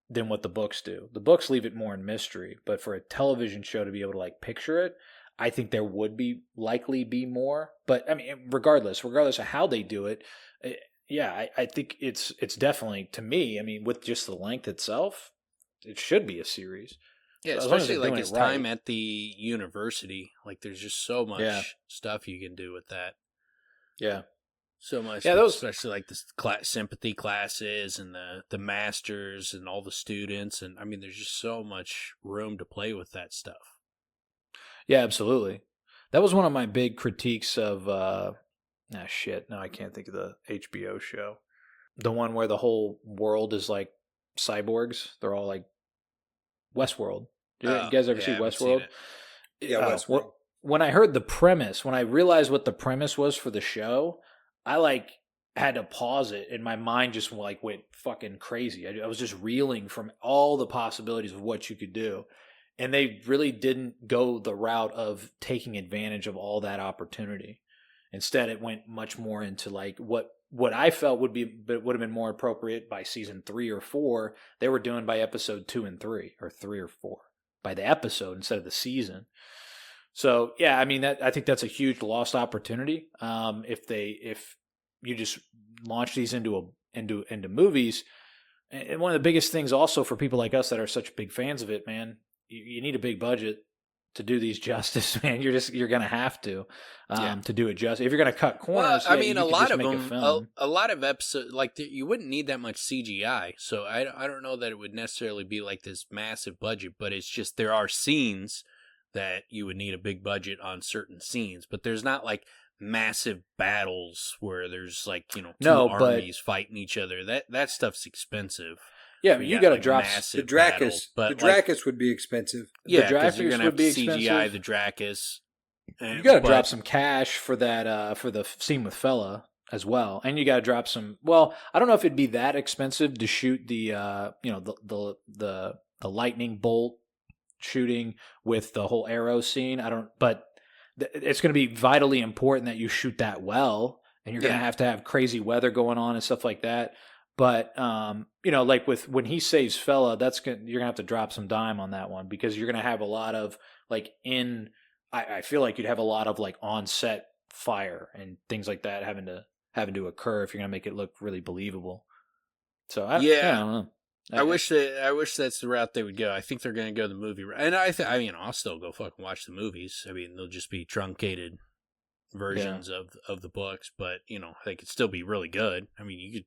[SPEAKER 3] than what the books do. The books leave it more in mystery, but for a television show to be able to picture it, I think there would likely be more. But I mean, regardless of how they do it, I think it's definitely, to me, I mean, with just the length itself, it should be a series.
[SPEAKER 2] Yeah, especially like his time at the university. Like, there's just so much stuff you can do with that.
[SPEAKER 3] Yeah.
[SPEAKER 2] So much. Yeah, especially like the sympathy classes and the masters and all the students. And I mean, there's just so much room to play with that stuff.
[SPEAKER 3] Yeah, absolutely. That was one of my big critiques of, now I can't think of the HBO show. The one where the whole world is like cyborgs. They're all like Westworld. You guys ever see Westworld?
[SPEAKER 1] Yeah, Westworld.
[SPEAKER 3] When I heard the premise, when I realized what the premise was for the show, I had to pause it, and my mind just went fucking crazy. I was just reeling from all the possibilities of what you could do. And they really didn't go the route of taking advantage of all that opportunity. Instead, it went much more into what I felt would have been more appropriate by season 3 or 4. They were doing by episode 2 and 3, or 3 or 4, by the episode instead of the season. So yeah, I mean, I think that's a huge lost opportunity. If you just launch these into movies, and one of the biggest things also for people like us that are such big fans of it, man, you need a big budget to do these justice, man. You're gonna have to do it justice. If you're gonna cut corners,
[SPEAKER 2] well, I mean, a lot of them, a lot of episodes, you wouldn't need that much CGI. So I don't know that it would necessarily be like this massive budget, but it's just there are scenes that you would need a big budget on certain scenes, but there's not like massive battles where there's two armies fighting each other. That stuff's expensive.
[SPEAKER 3] Yeah, you got to drop
[SPEAKER 1] the Dracus. The Dracus would be expensive.
[SPEAKER 2] Yeah, because you're gonna have to CGI the Dracus.
[SPEAKER 3] You got to drop some cash for that for the scene with Fella as well, and you got to drop some. Well, I don't know if it'd be that expensive to shoot the the lightning bolt shooting with the whole arrow scene. But it's going to be vitally important that you shoot that well, and you're going to have crazy weather going on and stuff like that. But like when he saves Fella, you're gonna have to drop some dime on that one, because you're gonna have a lot of I feel like you'd have a lot of like on set fire and things like that having to occur if you're gonna make it look really believable. So I don't know.
[SPEAKER 2] I wish that's the route they would go. I think they're gonna go the movie route, and I'll still go fucking watch the movies. I mean, they'll just be truncated versions of the books, but they could still be really good. I mean, you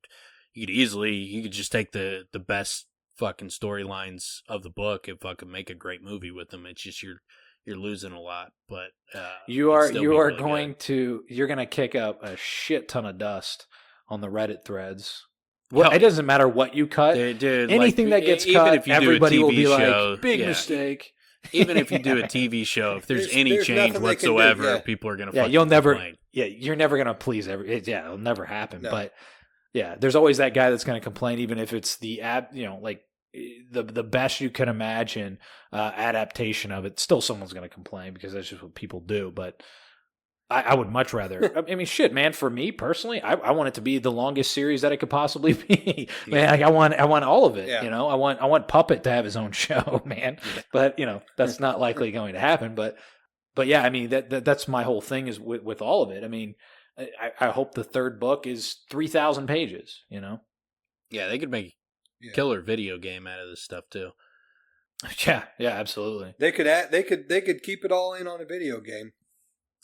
[SPEAKER 2] could just take the best fucking storylines of the book and fucking make a great movie with them. It's just you're losing a lot, but
[SPEAKER 3] you're going to kick up a shit ton of dust on the Reddit threads. Well, it doesn't matter what you cut.
[SPEAKER 2] Dude,
[SPEAKER 3] anything that gets cut, everybody will be like, big mistake.
[SPEAKER 2] Even if you do a TV show, if there's any change whatsoever, people are gonna complain.
[SPEAKER 3] You're never gonna please it'll never happen. No. But yeah, there's always that guy that's gonna complain, even if it's the the best you can imagine adaptation of it. Still, someone's gonna complain, because that's just what people do. But I would much rather. I mean, shit, man. For me personally, I want it to be the longest series that it could possibly be. Man, I want all of it. Yeah. I want Puppet to have his own show, man. Yeah. But that's not likely going to happen. But yeah, I mean that's my whole thing is with all of it. I mean, I hope the third book is 3,000 pages.
[SPEAKER 2] Yeah, they could make a killer video game out of this stuff too.
[SPEAKER 3] Yeah, absolutely.
[SPEAKER 1] They could keep it all in on a video game.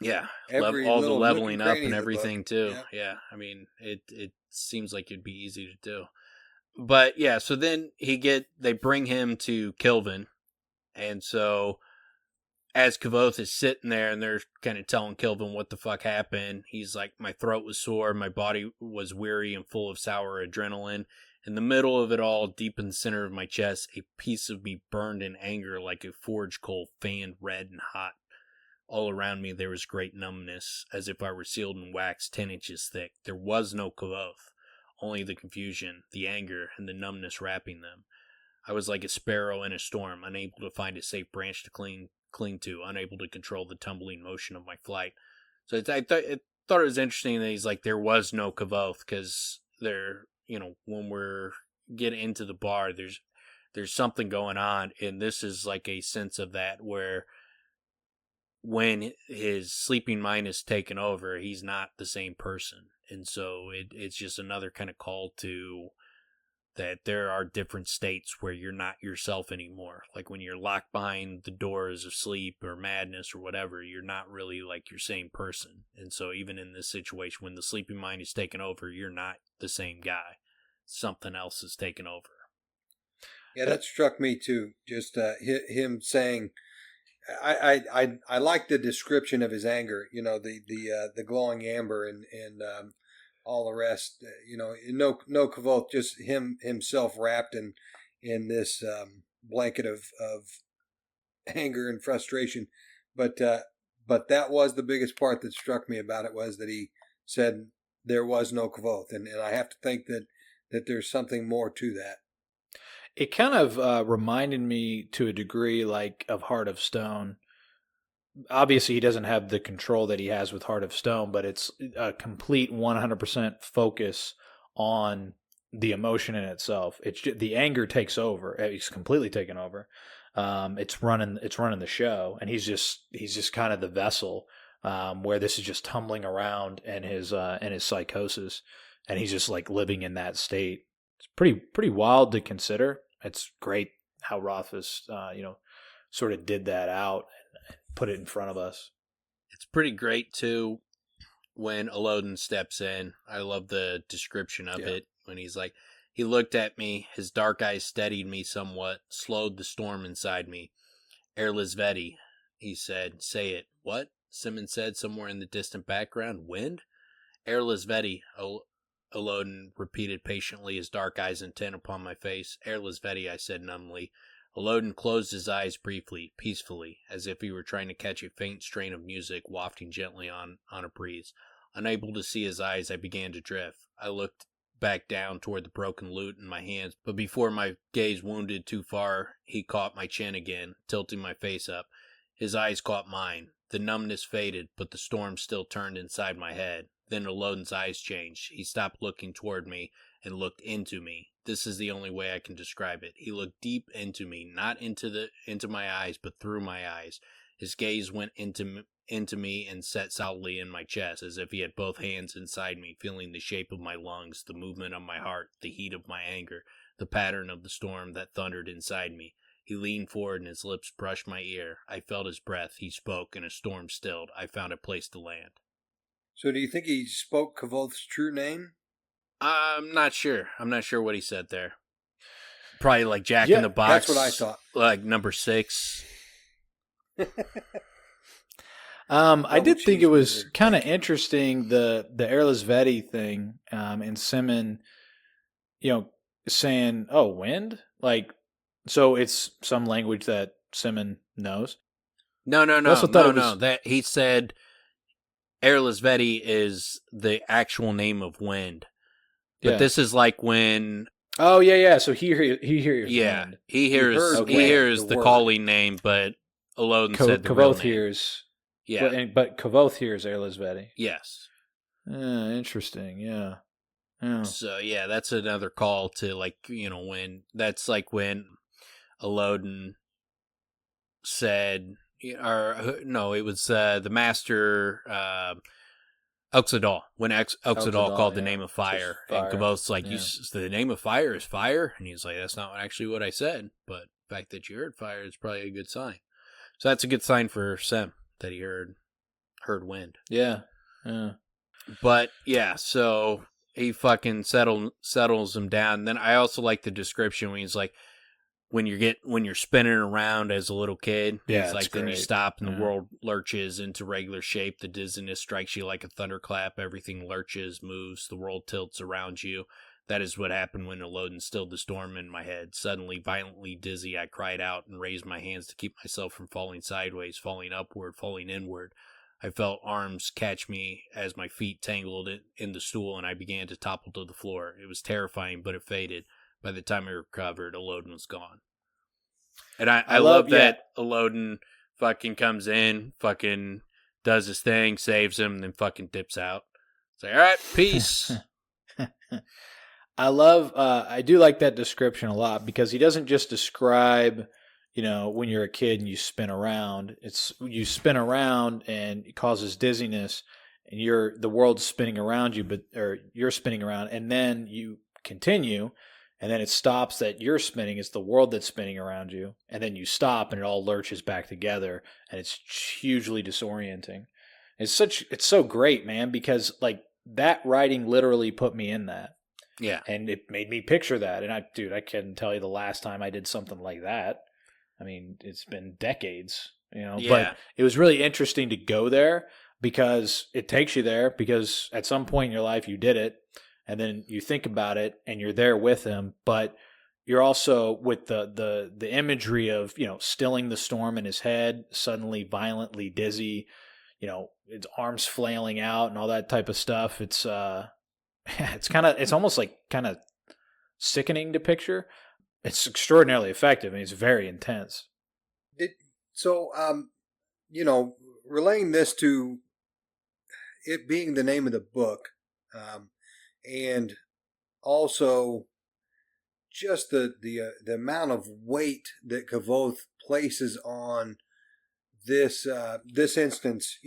[SPEAKER 2] Yeah, all the leveling up and everything too. Yeah, I mean, it seems like it'd be easy to do. But yeah, so then they bring him to Kilvin, and so as Kvothe is sitting there and they're kind of telling Kilvin what the fuck happened, he's like, my throat was sore, my body was weary and full of sour adrenaline. In the middle of it all, deep in the center of my chest, a piece of me burned in anger like a forge coal fanned red and hot. All around me there was great numbness, as if I were sealed in wax 10 inches thick. There was no Kvothe, only the confusion, the anger, and the numbness wrapping them. I was like a sparrow in a storm, unable to find a safe branch to cling to, unable to control the tumbling motion of my flight. So I thought it was interesting that he's like, there was no Kvothe, because when we're getting into the bar, there's something going on, and this is like a sense of that, where when his sleeping mind is taken over, he's not the same person. And so it's just another kind of call to that there are different states where you're not yourself anymore. Like when you're locked behind the doors of sleep or madness or whatever, you're not really like your same person. And so even in this situation, when the sleeping mind is taken over, you're not the same guy. Something else is taken over.
[SPEAKER 1] Yeah, that struck me too. Just him saying, I like the description of his anger. The glowing amber and all the rest. No Kvothe, just himself wrapped in this blanket of anger and frustration. But that was the biggest part that struck me about it, was that he said there was no Kvothe, and I have to think that there's something more to that.
[SPEAKER 3] It kind of reminded me to a degree like of Heart of Stone. Obviously, he doesn't have the control that he has with Heart of Stone, but it's a complete 100% focus on the emotion in itself. The anger takes over. It's completely taken over. It's running the show, and he's just kind of the vessel where this is just tumbling around in his psychosis, and he's just like living in that state. It's pretty wild to consider. It's great how Rothfuss, sort of did that out and put it in front of us.
[SPEAKER 2] It's pretty great too when Elodin steps in. I love the description of it when he's like, he looked at me, his dark eyes steadied me somewhat, slowed the storm inside me. Erlizveti, he said. Say it. What? Simmons said somewhere in the distant background. Wind? Erlizveti, Elodin repeated patiently, his dark eyes intent upon my face. Erlizveti, I said numbly. Elodin closed his eyes briefly, peacefully, as if he were trying to catch a faint strain of music wafting gently on a breeze. Unable to see his eyes, I began to drift. I looked back down toward the broken lute in my hands, but before my gaze wounded too far, he caught my chin again, tilting my face up. His eyes caught mine. The numbness faded, but the storm still turned inside my head. Then Elodin's eyes changed. He stopped looking toward me and looked into me. This is the only way I can describe it. He looked deep into me, not into my eyes, but through my eyes. His gaze went into me and set solidly in my chest, as if he had both hands inside me, feeling the shape of my lungs, the movement of my heart, the heat of my anger, the pattern of the storm that thundered inside me. He leaned forward and his lips brushed my ear. I felt his breath. He spoke, and a storm stilled. I found a place to land.
[SPEAKER 1] So do you think he spoke Kvothe's true name?
[SPEAKER 2] I'm not sure. I'm not sure what he said there. Probably like Jack in the Box.
[SPEAKER 1] That's what I thought.
[SPEAKER 2] Like number 6.
[SPEAKER 3] I did think it was kind of interesting, the Airless Veti thing, and Simon, saying, "Oh, wind?" Like, so it's some language that Simon knows.
[SPEAKER 2] No. That he said Airless Veti is the actual name of wind. But this is like when...
[SPEAKER 3] Oh, yeah. So he hears wind.
[SPEAKER 2] He hears the calling name, but Elodin said the real name.
[SPEAKER 3] Hears...
[SPEAKER 2] Yeah.
[SPEAKER 3] But Kvothe hears Airless Veti.
[SPEAKER 2] Yes.
[SPEAKER 3] Interesting, yeah.
[SPEAKER 2] So, yeah, that's another call to, like, when... That's like when Elodin said... Or, no, it was the master... Uxadal, when Uxadal called the name of fire. And Kvothe's like, the name of fire is fire? And he's like, that's not actually what I said, but the fact that you heard fire is probably a good sign. So that's a good sign for Sem, that he heard wind.
[SPEAKER 3] Yeah.
[SPEAKER 2] But, yeah, so he fucking settles him down. Then I also like the description when he's like, when you're spinning around as a little kid, it's like then you stop and the world lurches into regular shape. The dizziness strikes you like a thunderclap. Everything lurches, moves. The world tilts around you. That is what happened when Elodin stilled the storm in my head. Suddenly, violently dizzy, I cried out and raised my hands to keep myself from falling sideways, falling upward, falling inward. I felt arms catch me as my feet tangled in the stool and I began to topple to the floor. It was terrifying, but it faded. By the time I recovered, Elodin was gone. And I love that Elodin fucking comes in, fucking does his thing, saves him, and then fucking dips out. It's like, all right, peace.
[SPEAKER 3] I do like that description a lot because he doesn't just describe, when you're a kid and you spin around. It's you spin around and it causes dizziness and the world's spinning around you, or you're spinning around and then you continue. And then it stops that you're spinning. It's the world that's spinning around you. And then you stop and it all lurches back together. And it's hugely disorienting. It's so great, man, because like that writing literally put me in that.
[SPEAKER 2] Yeah.
[SPEAKER 3] And it made me picture that. And I can't tell you the last time I did something like that. I mean, it's been decades, but it was really interesting to go there because it takes you there because at some point in your life you did it. And then you think about it and you're there with him, but you're also with the imagery of, stilling the storm in his head, suddenly violently dizzy, his arms flailing out and all that type of stuff. It's it's almost like kind of sickening to picture. It's extraordinarily effective and it's very intense.
[SPEAKER 1] Relaying this to it being the name of the book, and also just the amount of weight that Kvothe places on this instance,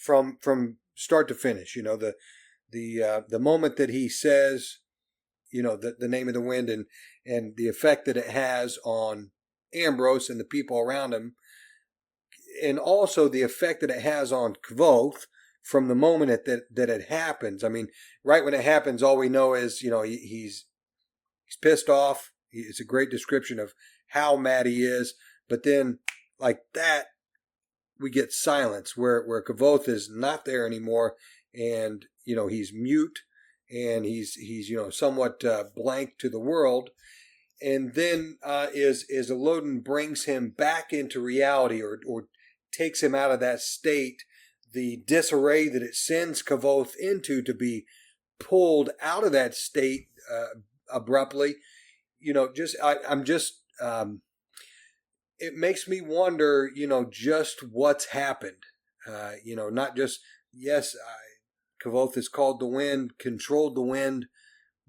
[SPEAKER 1] from start to finish, the moment that he says, the name of the wind and the effect that it has on Ambrose and the people around him, and also the effect that it has on Kvothe. From the moment that it happens, I mean, right when it happens, all we know is, he's pissed off. It's a great description of how mad he is. But then, like that, we get silence where Kvothe is not there anymore, and he's mute and he's somewhat blank to the world. And then as Elodin brings him back into reality or takes him out of that state, the disarray that it sends Kvothe into to be pulled out of that state abruptly, it makes me wonder, just what's happened. Not just, yes, Kvothe is called the wind, controlled the wind,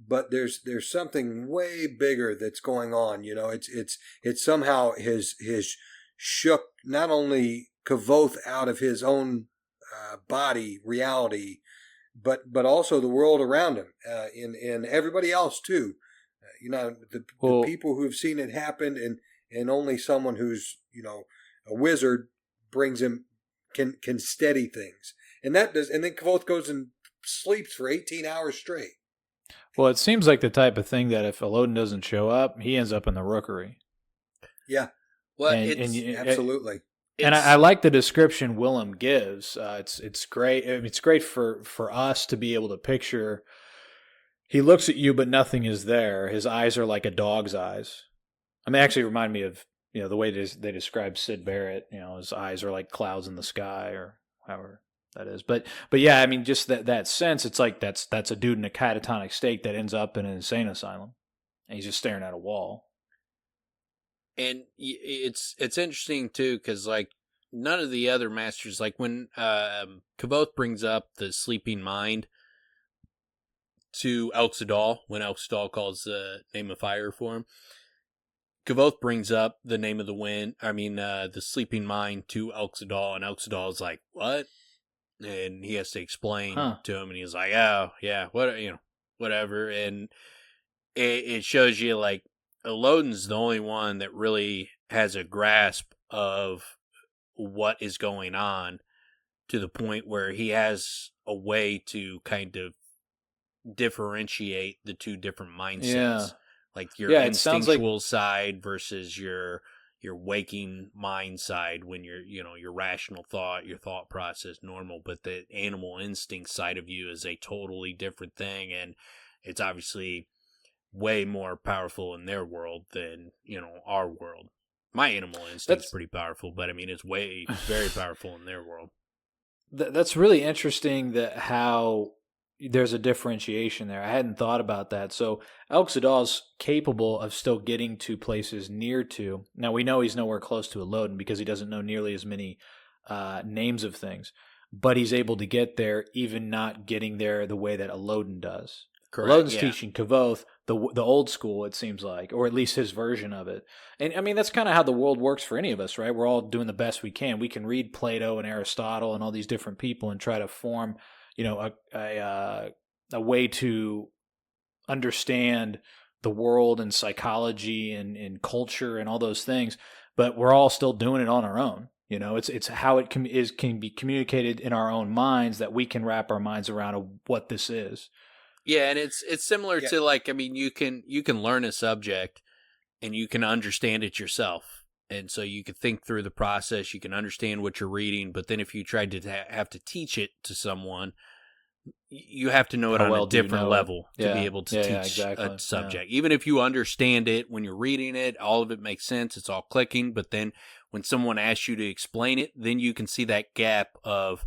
[SPEAKER 1] but there's something way bigger that's going on. It's somehow his shook not only Kvothe out of his own body reality, but also the world around him, and everybody else too. The people who've seen it happen, and only someone who's a wizard brings him can steady things, and that does. And then Kvothe goes and sleeps for 18 hours straight.
[SPEAKER 3] Well, it seems like the type of thing that if Elodin doesn't show up, he ends up in the rookery.
[SPEAKER 1] Yeah.
[SPEAKER 2] Well,
[SPEAKER 1] absolutely.
[SPEAKER 3] And I like the description Willem gives. It's great. I mean, it's great for us to be able to picture. He looks at you, but nothing is there. His eyes are like a dog's eyes. I mean, they actually remind me of the way they describe Sid Barrett. His eyes are like clouds in the sky, or however that is. But yeah, I mean, just that sense. It's like that's a dude in a catatonic state that ends up in an insane asylum, and he's just staring at a wall.
[SPEAKER 2] And it's interesting too, because like none of the other masters, like when Kvothe brings up the sleeping mind to Elxadal, when Elxadal calls the name of fire for him, Kvothe brings up the name of the wind. I mean, the sleeping mind to Elxadal, and Elxadal's like, "What?" And he has to explain to him, and he's like, "Oh, yeah, whatever." And it shows you like Elodin's the only one that really has a grasp of what is going on, to the point where he has a way to kind of differentiate the two different mindsets. Yeah. Like your instinctual side versus your waking mind side, when you're, your rational thought, your thought process normal, but the animal instinct side of you is a totally different thing. And it's obviously way more powerful in their world than, our world. My animal instinct's pretty powerful, but I mean, it's very powerful in their world.
[SPEAKER 3] That's really interesting that how there's a differentiation there. I hadn't thought about that. So Elxadal's capable of still getting to places near to. Now we know he's nowhere close to Elodin because he doesn't know nearly as many names of things, but he's able to get there, even not getting there the way that Elodin does. Correct. Elodin's teaching Kvothe the old school, it seems like, or at least his version of it. And I mean, that's kind of how the world works for any of us, right? We're all doing the best we can. We can read Plato and Aristotle and all these different people and try to form, a way to understand the world and psychology and culture and all those things. But we're all still doing it on our own. It's how it can be communicated in our own minds that we can wrap our minds around of what this is.
[SPEAKER 2] Yeah, and it's similar to like, I mean, you can learn a subject and you can understand it yourself. And so you can think through the process, you can understand what you're reading, but then if you tried to have to teach it to someone, you have to know it on a different level to be able to teach a subject. Even if you understand it when you're reading it, all of it makes sense, it's all clicking, but then when someone asks you to explain it, then you can see that gap of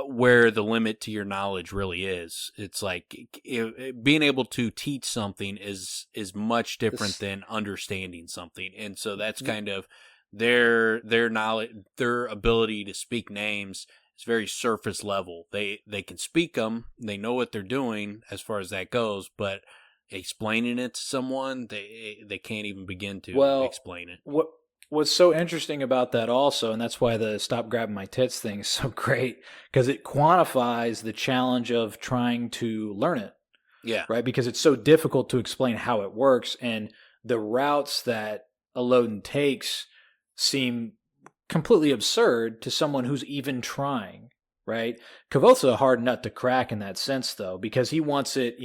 [SPEAKER 2] where the limit to your knowledge really is. It's like being able to teach something is much different than understanding something. And so that's kind of their knowledge, their ability to speak names is very surface level. They can speak them, they know what they're doing as far as that goes, but explaining it to someone, they can't even begin to explain it.
[SPEAKER 3] What's so interesting about that also, and that's why the stop grabbing my tits thing is so great, because it quantifies the challenge of trying to learn it.
[SPEAKER 2] Yeah.
[SPEAKER 3] Right? Because it's so difficult to explain how it works, and the routes that Elodin takes seem completely absurd to someone who's even trying. Right? Kvothe's a hard nut to crack in that sense, though, because he wants it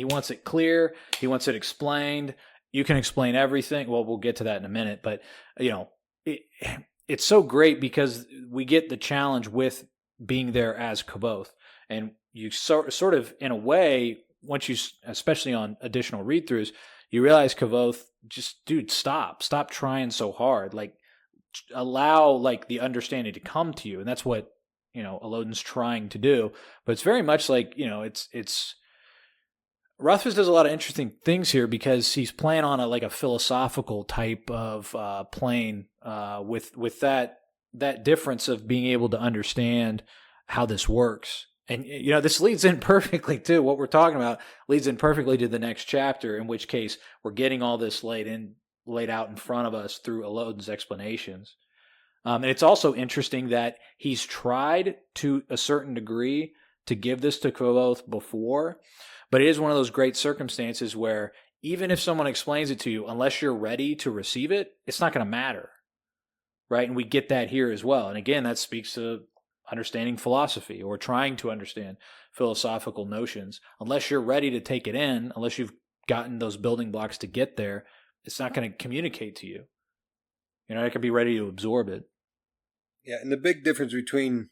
[SPEAKER 3] clear, he wants it explained. You can explain everything. Well, we'll get to that in a minute, but it's so great because we get the challenge with being there as Kvothe, and you sort of, in a way, once you, especially on additional read-throughs, you realize Kvothe, just, dude, stop trying so hard. Like, allow like the understanding to come to you, and that's what Elodin's trying to do. But it's very much like it's Rothfuss does a lot of interesting things here because he's playing on a philosophical type of plane with that difference of being able to understand how this works. And, this leads in perfectly to what we're talking about, leads in perfectly to the next chapter, in which case we're getting all this laid out in front of us through Elodin's explanations. And it's also interesting that he's tried to a certain degree to give this to Kvothe before, but it is one of those great circumstances where even if someone explains it to you, unless you're ready to receive it, it's not going to matter, right? And we get that here as well. And again, that speaks to understanding philosophy or trying to understand philosophical notions. Unless you're ready to take it in, unless you've gotten those building blocks to get there, it's not going to communicate to you. I could be ready to absorb it.
[SPEAKER 1] Yeah, and the big difference between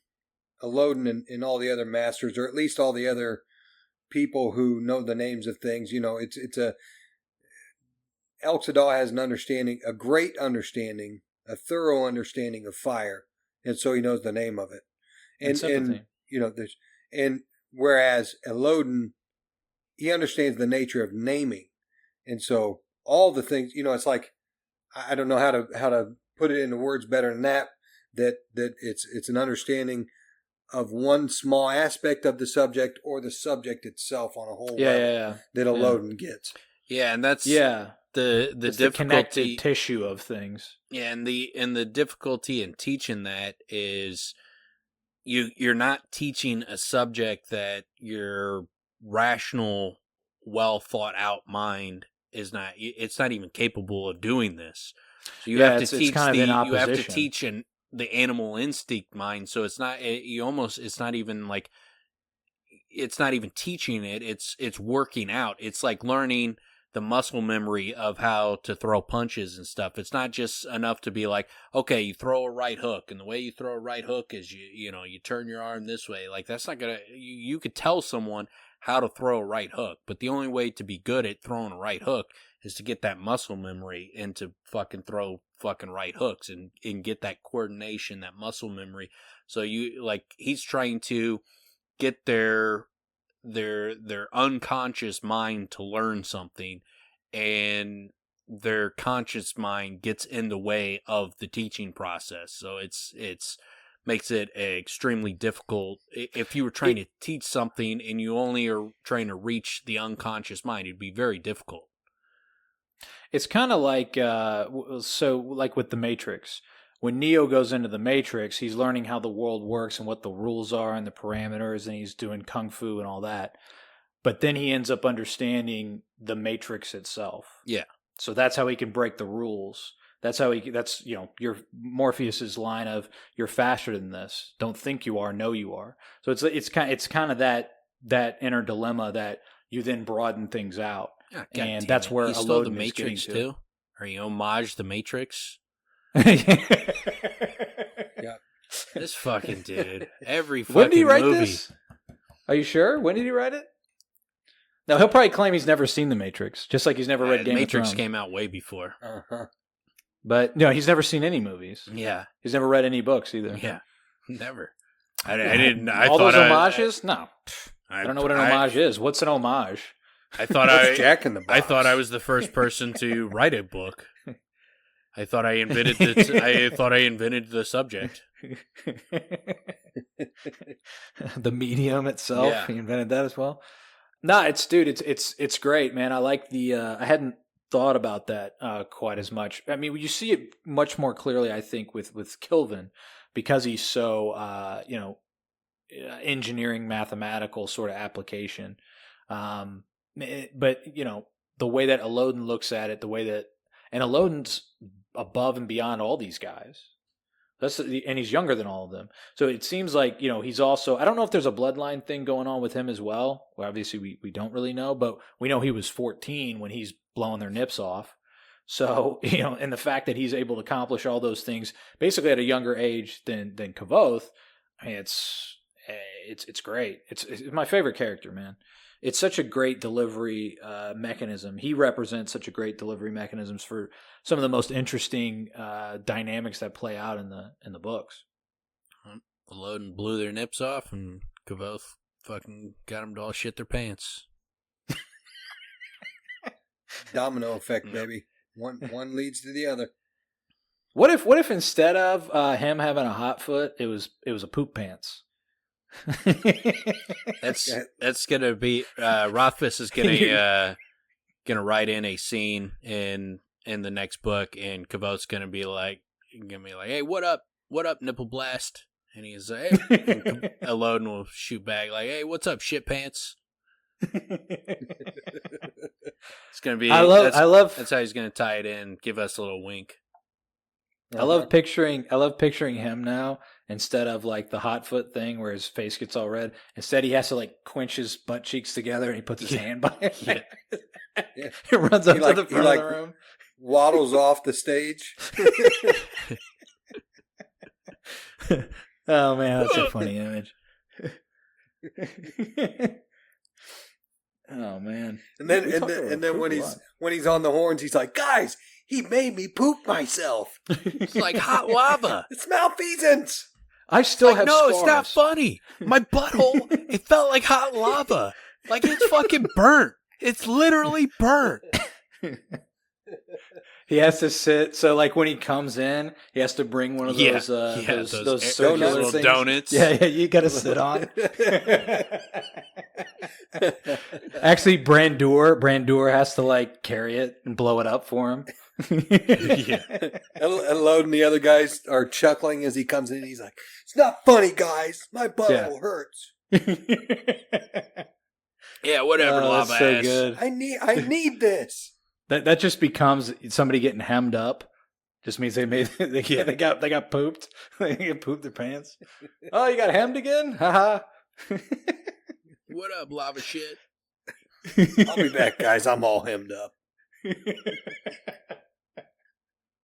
[SPEAKER 1] Elodin and all the other masters, or at least all the other people who know the names of things, Elxadal has an understanding, a great understanding, a thorough understanding of fire, and so he knows the name of it. And whereas Elodin, he understands the nature of naming, and so all the things, it's like, I don't know how to put it into words better than that it's an understanding of one small aspect of the subject or the subject itself on a whole level that Elodin gets.
[SPEAKER 2] Yeah, and that's
[SPEAKER 3] the
[SPEAKER 2] difficulty,
[SPEAKER 3] the connected tissue of things.
[SPEAKER 2] Yeah, and the difficulty in teaching that is you're not teaching a subject that your rational, well thought out mind is not. It's not even capable of doing this. So you have to teach the animal instinct mind. So it's not. It's not even like. It's not even teaching it. It's working out. It's like learning the muscle memory of how to throw punches and stuff. It's not just enough to be like, okay, you throw a right hook, and the way you throw a right hook is you turn your arm this way. Like, that's not gonna. You could tell someone how to throw a right hook, but the only way to be good at throwing a right hook is to get that muscle memory and to fucking throw fucking right hooks and get that coordination, that muscle memory. So he's trying to get their unconscious mind to learn something, and their conscious mind gets in the way of the teaching process. So it's makes it extremely difficult. If you were trying to teach something and you only are trying to reach the unconscious mind, it'd be very difficult.
[SPEAKER 3] It's kind of like like with the Matrix. When Neo goes into the Matrix, he's learning how the world works and what the rules are and the parameters, and he's doing kung fu and all that. But then he ends up understanding the Matrix itself.
[SPEAKER 2] Yeah.
[SPEAKER 3] So that's how he can break the rules. That's your Morpheus's line of, "You're faster than this. Don't think you are, know you are." So it's kind of that inner dilemma that you then broaden things out.
[SPEAKER 2] Oh,
[SPEAKER 3] and that's where
[SPEAKER 2] Elodin the Matrix too. Are you homage the Matrix?
[SPEAKER 3] Yeah.
[SPEAKER 2] This fucking dude. Every fucking
[SPEAKER 3] when did he write
[SPEAKER 2] movie.
[SPEAKER 3] This? Are you sure? When did he write it? No, he'll probably claim he's never seen The Matrix, just like he's never read Game of Thrones.
[SPEAKER 2] Matrix came out way before.
[SPEAKER 1] Uh-huh.
[SPEAKER 3] But no, he's never seen any movies.
[SPEAKER 2] Yeah.
[SPEAKER 3] He's never read any books either.
[SPEAKER 2] Yeah. Never. I didn't.
[SPEAKER 3] All those homages? No. I don't know what an homage is. What's an homage?
[SPEAKER 2] I thought
[SPEAKER 1] Jack in the Box.
[SPEAKER 2] I thought I was the first person to write a book. I thought I invented the subject.
[SPEAKER 3] The medium itself.
[SPEAKER 2] Yeah.
[SPEAKER 3] He invented that as well. No, it's great, man. I like the. I hadn't thought about that quite as much. I mean, you see it much more clearly, I think, with Kilvin, because he's so engineering, mathematical sort of application. But the way that Elodin looks at it, and Elodin's above and beyond all these guys. And he's younger than all of them. So it seems like, he's also, I don't know if there's a bloodline thing going on with him as well. Well, obviously we don't really know, but we know he was 14 when he's blowing their nips off. So, and the fact that he's able to accomplish all those things basically at a younger age than Kvothe, I mean, it's great. It's my favorite character, man. It's such a great delivery mechanism. He represents such a great delivery mechanisms for some of the most interesting dynamics that play out in the books.
[SPEAKER 2] Elodin blew their nips off, and Kvothe fucking got them to all shit their pants.
[SPEAKER 1] Domino effect, baby. One leads to the other.
[SPEAKER 3] What if instead of him having a hot foot, it was a poop pants?
[SPEAKER 2] That's gonna be Rothfuss is gonna write in a scene in the next book, and Kvothe's gonna be like, hey, what up, nipple blast? And he's like, hey, Elodin will shoot back like, hey, what's up, shit pants? It's gonna be. I love. That's how he's gonna tie it in. Give us a little wink.
[SPEAKER 3] I love picturing him now instead of like the hot foot thing where his face gets all red. Instead, he has to like quench his butt cheeks together and he puts his hand by it.
[SPEAKER 1] Yeah.
[SPEAKER 3] He runs up to the front of the room,
[SPEAKER 1] waddles off the stage.
[SPEAKER 3] Oh man, that's a funny image. Oh man.
[SPEAKER 1] And then when he's on the horns, he's like, guys, he made me poop myself.
[SPEAKER 2] It's like hot lava.
[SPEAKER 1] It's malfeasance.
[SPEAKER 3] I still have scars.
[SPEAKER 2] It's not funny. My butthole, it felt like hot lava. Like it's fucking burnt. It's literally burnt.
[SPEAKER 3] He has to sit. So, like when he comes in, he has to bring one of those circular
[SPEAKER 2] little donuts.
[SPEAKER 3] Yeah, you got to sit on. Actually, Brandur has to like carry it and blow it up for him.
[SPEAKER 1] Yeah. Elodin and the other guys are chuckling as he comes in. He's like, "It's not funny, guys. My butthole hurts."
[SPEAKER 2] Yeah, whatever. Lava
[SPEAKER 3] that's so
[SPEAKER 2] ass.
[SPEAKER 3] good.
[SPEAKER 1] I need this.
[SPEAKER 3] That just becomes somebody getting hemmed up. Just means they got pooped. They pooped their pants. Oh, you got hemmed again? Haha.
[SPEAKER 2] What up, lava shit?
[SPEAKER 1] I'll be back, guys. I'm all hemmed up.